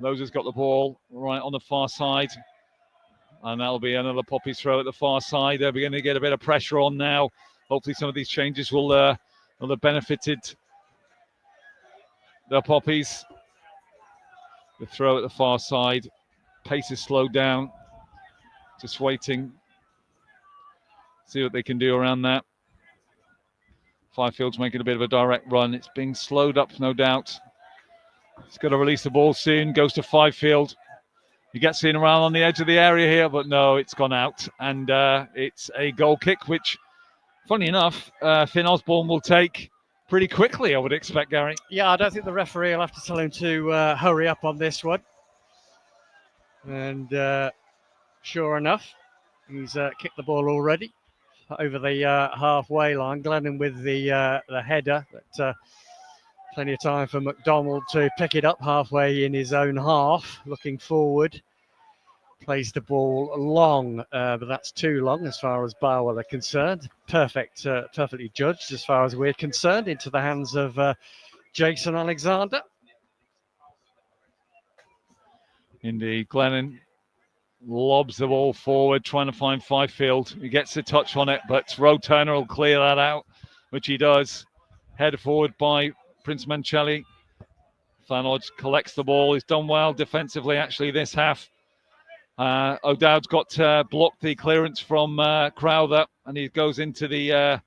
Loza's got the ball right on the far side. And that'll be another Poppy's throw at the far side. They're beginning to get a bit of pressure on now. Hopefully some of these changes will have benefited the Poppies. The throw at the far side. Pace is slowed down. Just waiting. See what they can do around that. Firefield's making a bit of a direct run. It's being slowed up, no doubt. He's got to release the ball soon. Goes to Fifield. He gets in around on the edge of the area here, but no, it's gone out. And it's a goal kick, which, funny enough, Finn Osborne will take pretty quickly, I would expect, Gary. Yeah, I don't think the referee will have to tell him to hurry up on this one. And sure enough, he's kicked the ball already over the halfway line. Glennon with the header, but plenty of time for McDonald to pick it up halfway in his own half. Looking forward, plays the ball long, but that's too long as far as Barwell are concerned. Perfectly judged as far as we're concerned, into the hands of Jason Alexander. Indeed, Glennon lobs the ball forward, trying to find Fifield. He gets a touch on it, but Roe Turner will clear that out, which he does. Headed forward by Prince Mancelli. Fanodge collects the ball. He's done well defensively, actually, this half. O'Dowd's got blocked the clearance from Crowther, and he goes into the...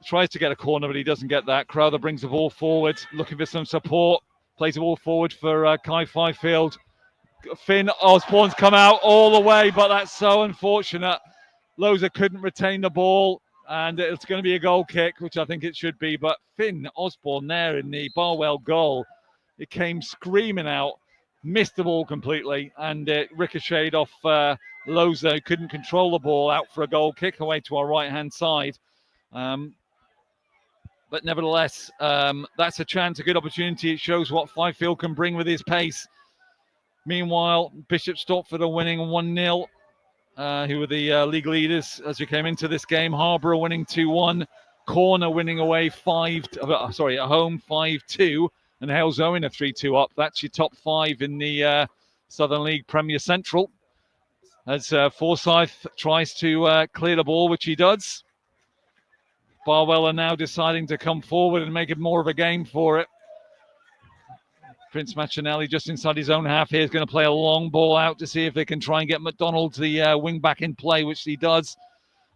tries to get a corner, but he doesn't get that. Crowther brings the ball forward, looking for some support. Plays the ball forward for Kai Fifield. Finn Osborne's come out all the way, but that's so unfortunate. Loza couldn't retain the ball, and it's going to be a goal kick, which I think it should be. But Finn Osborne there in the Barwell goal, it came screaming out, missed the ball completely, and it ricocheted off Loza, who couldn't control the ball, out for a goal kick away to our right-hand side. But nevertheless, that's a chance, a good opportunity. It shows what Fifield can bring with his pace. Meanwhile, Bishop Stortford are winning 1-0, who were the league leaders as we came into this game. Harbour are winning 2-1. Corner winning away at home 5-2. And Hales Owen are 3-2 up. That's your top five in the Southern League Premier Central. As Forsyth tries to clear the ball, which he does. Barwell are now deciding to come forward and make it more of a game for it. Prince Machinelli just inside his own half here is going to play a long ball out to see if they can try and get McDonald, the wing back, in play, which he does.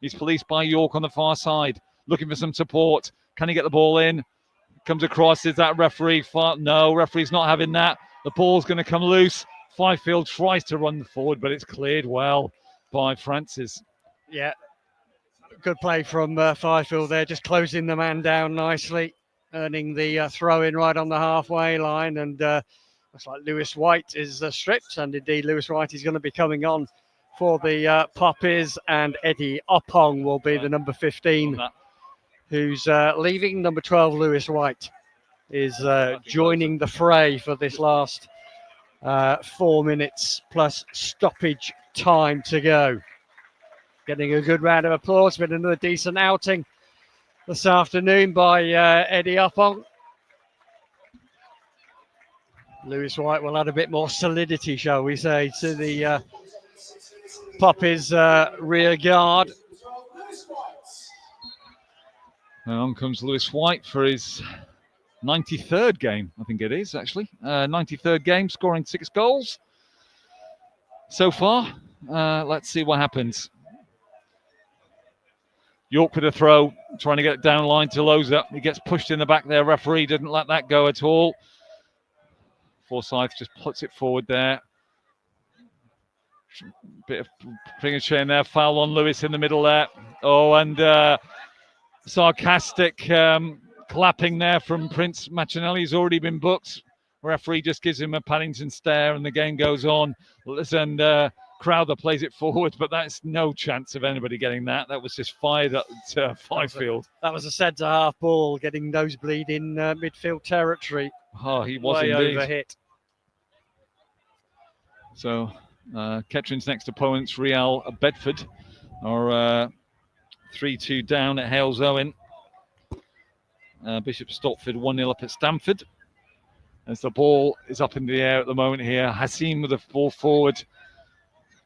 He's policed by York on the far side, looking for some support. Can he get the ball in? Comes across. Is that referee? No, referee's not having that. The ball's going to come loose. Fifield tries to run forward, but it's cleared well by Francis. Yeah, good play from Fifield there, just closing the man down nicely, earning the throw-in right on the halfway line. And looks like Lewis White is stripped, and indeed Lewis White is going to be coming on for the Poppies, and Eddie Oppong will be the number 15 who's leaving. Number 12, Lewis White, is joining the fray for this last 4 minutes plus stoppage time to go. Getting a good round of applause. Been another decent outing this afternoon by Eddie Oppong. Lewis White will add a bit more solidity, shall we say, to the Poppy's rear guard. And on comes Lewis White for his 93rd game, I think it is, actually. 93rd game, scoring 6 goals so far. Let's see what happens. York with a throw, trying to get it down line to Loza. He gets pushed in the back there. Referee didn't let that go at all. Forsyth just puts it forward there. Bit of finger chain there. Foul on Lewis in the middle there. Oh, and sarcastic clapping there from Prince Machinelli. He's already been booked. Referee just gives him a Paddington stare and the game goes on. And Crowther plays it forward, but that's no chance of anybody getting that. That was just fired at Fifield. That was a centre-half ball, getting nosebleed in midfield territory. Oh, he was way indeed. overhit. So Kettering's next opponents, Real Bedford, are 3-2 down at Hales Owen. Bishop Stortford 1-0 up at Stamford. As the ball is up in the air at the moment here, Hassim with the ball forward.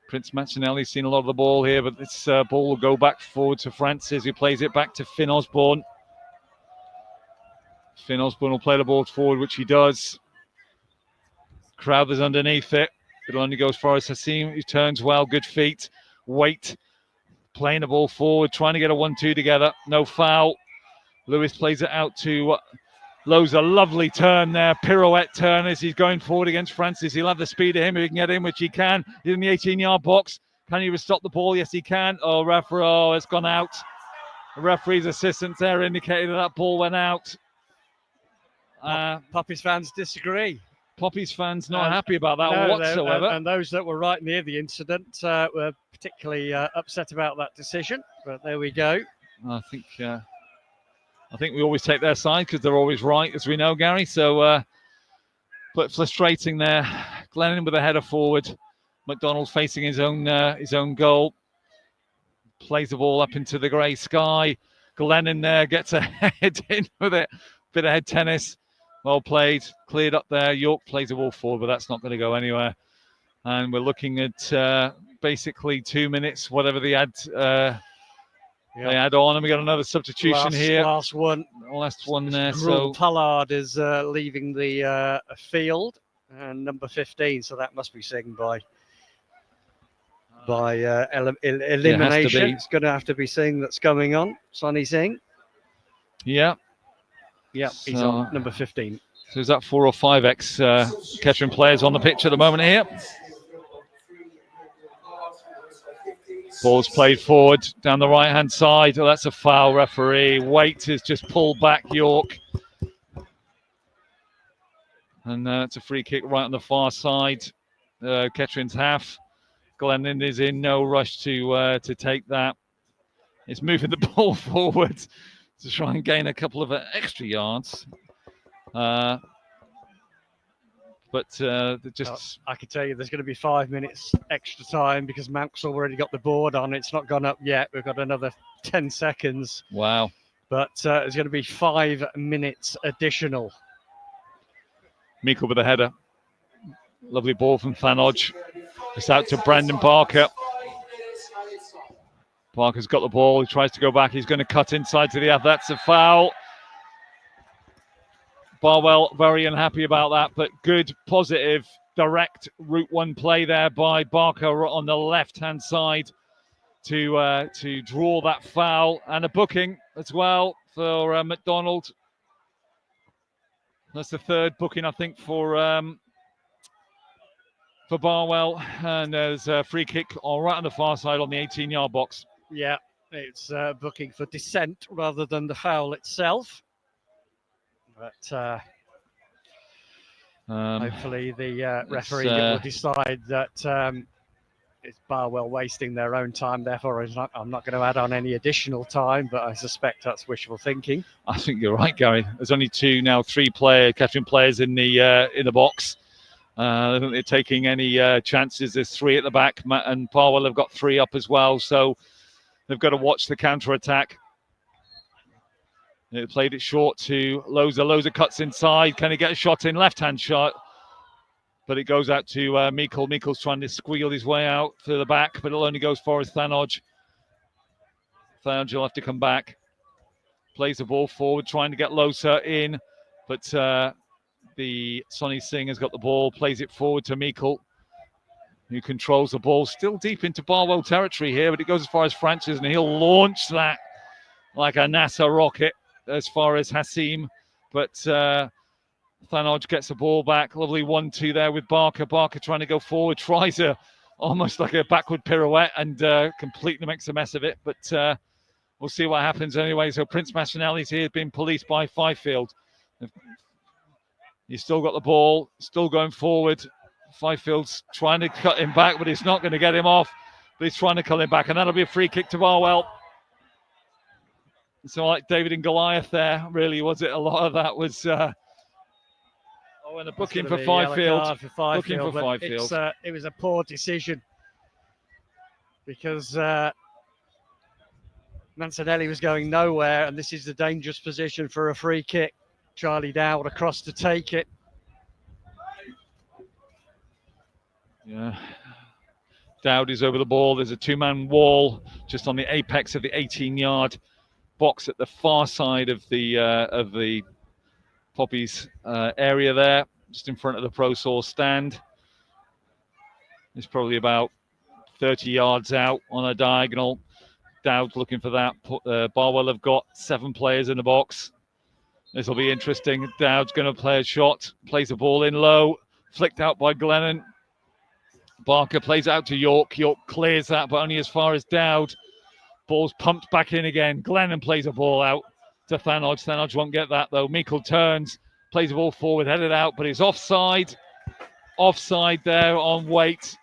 Prince Machinelli's seen a lot of the ball here, but this ball will go back forward to Francis, who plays it back to Finn Osborne. Finn Osborne will play the ball forward, which he does. Crowther's underneath it. It'll only go as far as Hassim, who turns well, good feet. Wait, playing the ball forward, trying to get a 1-2 together. No foul. Lewis plays it out to Loza. Lovely turn there, pirouette turn as he's going forward against Francis. He'll have the speed of him if he can get in, which he can. He's in the 18-yard box. Can he stop the ball? Yes, he can. Oh, referee, oh, it's gone out. The referee's assistant there indicated that ball went out. Poppy's fans disagree. Poppy's fans not happy about that whatsoever. And those that were right near the incident were particularly upset about that decision. But there we go. I think we always take their side because they're always right, as we know, Gary. So, but frustrating there. Glennon with a header forward. McDonald facing his own goal. Plays the ball up into the grey sky. Glennon there gets a head in with it. Bit of head tennis. Well played. Cleared up there. York plays the ball forward, but that's not going to go anywhere. And we're looking at basically 2 minutes, whatever they add. They add on, and we got another substitution here. Last one there. So Pollard is leaving the field, and number 15. So that must be seen by elimination. It's going to have to be seen that's going on. Sonny Singh. Yeah. Yeah, he's on number 15. So is that 4 or 5 Kettering players on the pitch at the moment here? Ball's played forward down the right-hand side. Oh, that's a foul, referee. Waite has just pulled back York. And it's a free kick right on the far side. Kettering's half. Glennon is in no rush to take that. It's moving the ball forward to try and gain a couple of extra yards. But I can tell you there's going to be 5 minutes extra time because Monk's already got the board on. It's not gone up yet. We've got another 10 seconds. Wow. But there's going to be 5 minutes additional. Meikle with a header. Lovely ball from Fanodge. It's out to Brandon Parker. Parker's got the ball. He tries to go back. He's going to cut inside to the other. That's a foul. Barwell very unhappy about that, but good, positive, direct route one play there by Barker on the left-hand side to draw that foul, and a booking as well for McDonald. That's the 3rd booking, I think, for Barwell, and there's a free kick right on the far side on the 18-yard box. Yeah, it's booking for dissent rather than the foul itself. But hopefully the referee will decide that it's Barwell wasting their own time. Therefore, I'm not going to add on any additional time, but I suspect that's wishful thinking. I think you're right, Gary. There's only 3 Kettering players in the box. I don't think they're taking any chances. There's 3 at the back, and Barwell have got 3 up as well. So they've got to watch the counter-attack. They played it short to Loza. Loza cuts inside. Can he get a shot in? Left-hand shot. but it goes out to Meikle. Meikle's trying to squeal his way out to the back, but it'll only go as far as Thanodge. Thanodge will have to come back. Plays the ball forward, trying to get Losa in, but the Sonny Singh has got the ball, plays it forward to Meikle, who controls the ball. Still deep into Barwell territory here, but it goes as far as Francis, and he'll launch that like a NASA rocket as far as Hassim. But Thanodge gets the ball back. Lovely 1-2 there with Barker. Barker trying to go forward, tries almost like a backward pirouette and completely makes a mess of it. But we'll see what happens anyway. So Prince Mashinelli's here, being policed by Fifield. He's still got the ball, still going forward. Fifield's trying to cut him back, but he's not going to get him off. But he's trying to cut him back, and that'll be a free kick to Barwell. So like David and Goliath there, really, was it? A lot of that was... and a booking for Fifield. Booking for Fifield. It was a poor decision because Mancinelli was going nowhere, and this is the dangerous position for a free kick. Charlie Dowd across to take it. Yeah, Dowd is over the ball. There's a two-man wall just on the apex of the 18-yard box at the far side of the Poppies area there, just in front of the Pro Source stand. It's probably about 30 yards out on a diagonal. Dowd's looking for that. Barwell have got 7 players in the box. This will be interesting. Dowd's going to play a shot, plays the ball in low, flicked out by Glennon. Barker plays out to York. York clears that, but only as far as Dowd. Ball's pumped back in again. Glennon plays a ball out to Thanodge. Thanodge won't get that, though. Meikle turns, plays the ball forward, headed out, but it's offside. Offside there on Waite.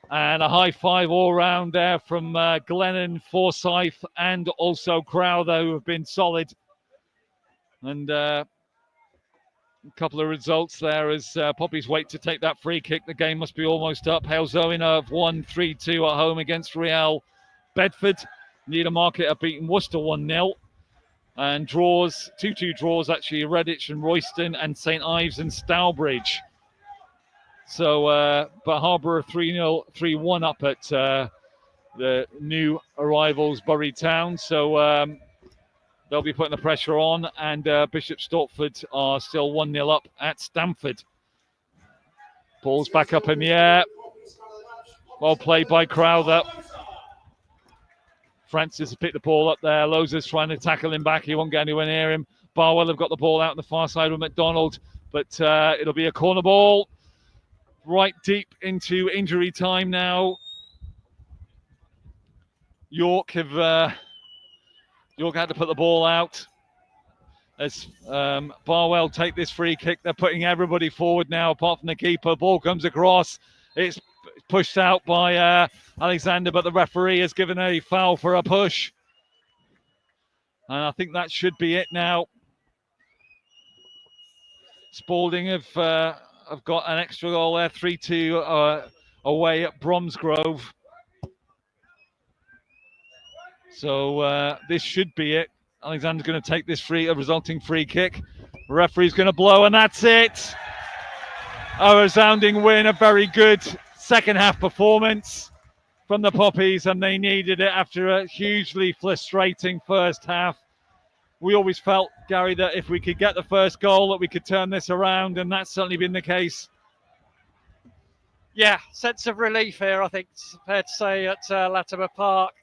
And a high five all round there from Glennon, Forsyth, and also Crowther, who have been solid. And a couple of results there as Poppies wait to take that free kick. The game must be almost up. Hales Owen have won 3-2 at home against Real Bedford. Newmarket have beaten Worcester 1-0. And draws, 2-2 draws actually, Redditch and Royston, and St Ives and Stourbridge. So, but Harbour are 3-1 up at the new arrivals, Bury Town. So they'll be putting the pressure on, and Bishop Stortford are still 1-0 up at Stamford. Ball's back up in the air. Well played by Crowther. Francis has picked the ball up there. Loza's trying to tackle him back. He won't get anywhere near him. Barwell have got the ball out on the far side with McDonald, but it'll be a corner ball. Right deep into injury time now. York had to put the ball out. As Barwell take this free kick, they're putting everybody forward now, apart from the keeper. Ball comes across. It's pushed out by Alexander, but the referee has given a foul for a push. And I think that should be it now. Spalding have got an extra goal there, 3-2 away at Bromsgrove. So this should be it. Alexander's going to take this resulting free kick. The referee's going to blow, and that's it. A resounding win, a very good second half performance from the Poppies, and they needed it after a hugely frustrating first half. We always felt, Gary, that if we could get the first goal, that we could turn this around, and that's certainly been the case. Yeah, sense of relief here, I think it's fair to say, at Latimer Park.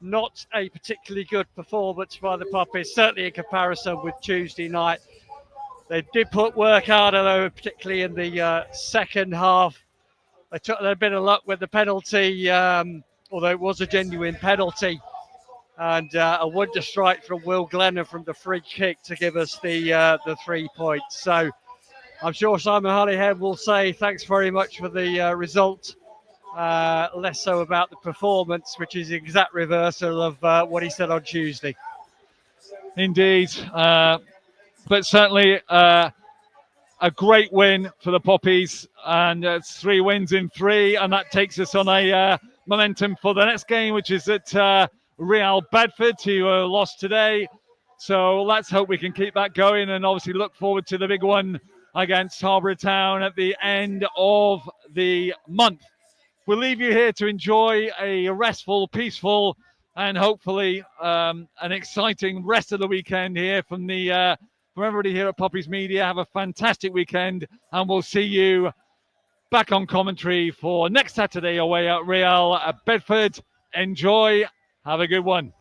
Not a particularly good performance by the Poppies, certainly in comparison with Tuesday night. They did put work harder, though, particularly in the second half. They took a bit of luck with the penalty, although it was a genuine penalty. And a wonder strike from Will Glennon from the free kick to give us the 3 points. So I'm sure Simon Holyhead will say thanks very much for the result. Less so about the performance, which is the exact reversal of what he said on Tuesday. Indeed. But certainly a great win for the Poppies. And it's 3 wins in 3. And that takes us on a momentum for the next game, which is at Real Bedford, who lost today. So let's hope we can keep that going, and obviously look forward to the big one against Harbour Town at the end of the month. We'll leave you here to enjoy a restful, peaceful, and hopefully an exciting rest of the weekend here from everybody here at Poppies Media. Have a fantastic weekend, and we'll see you back on commentary for next Saturday away at Real at Bedford. Enjoy. Have a good one.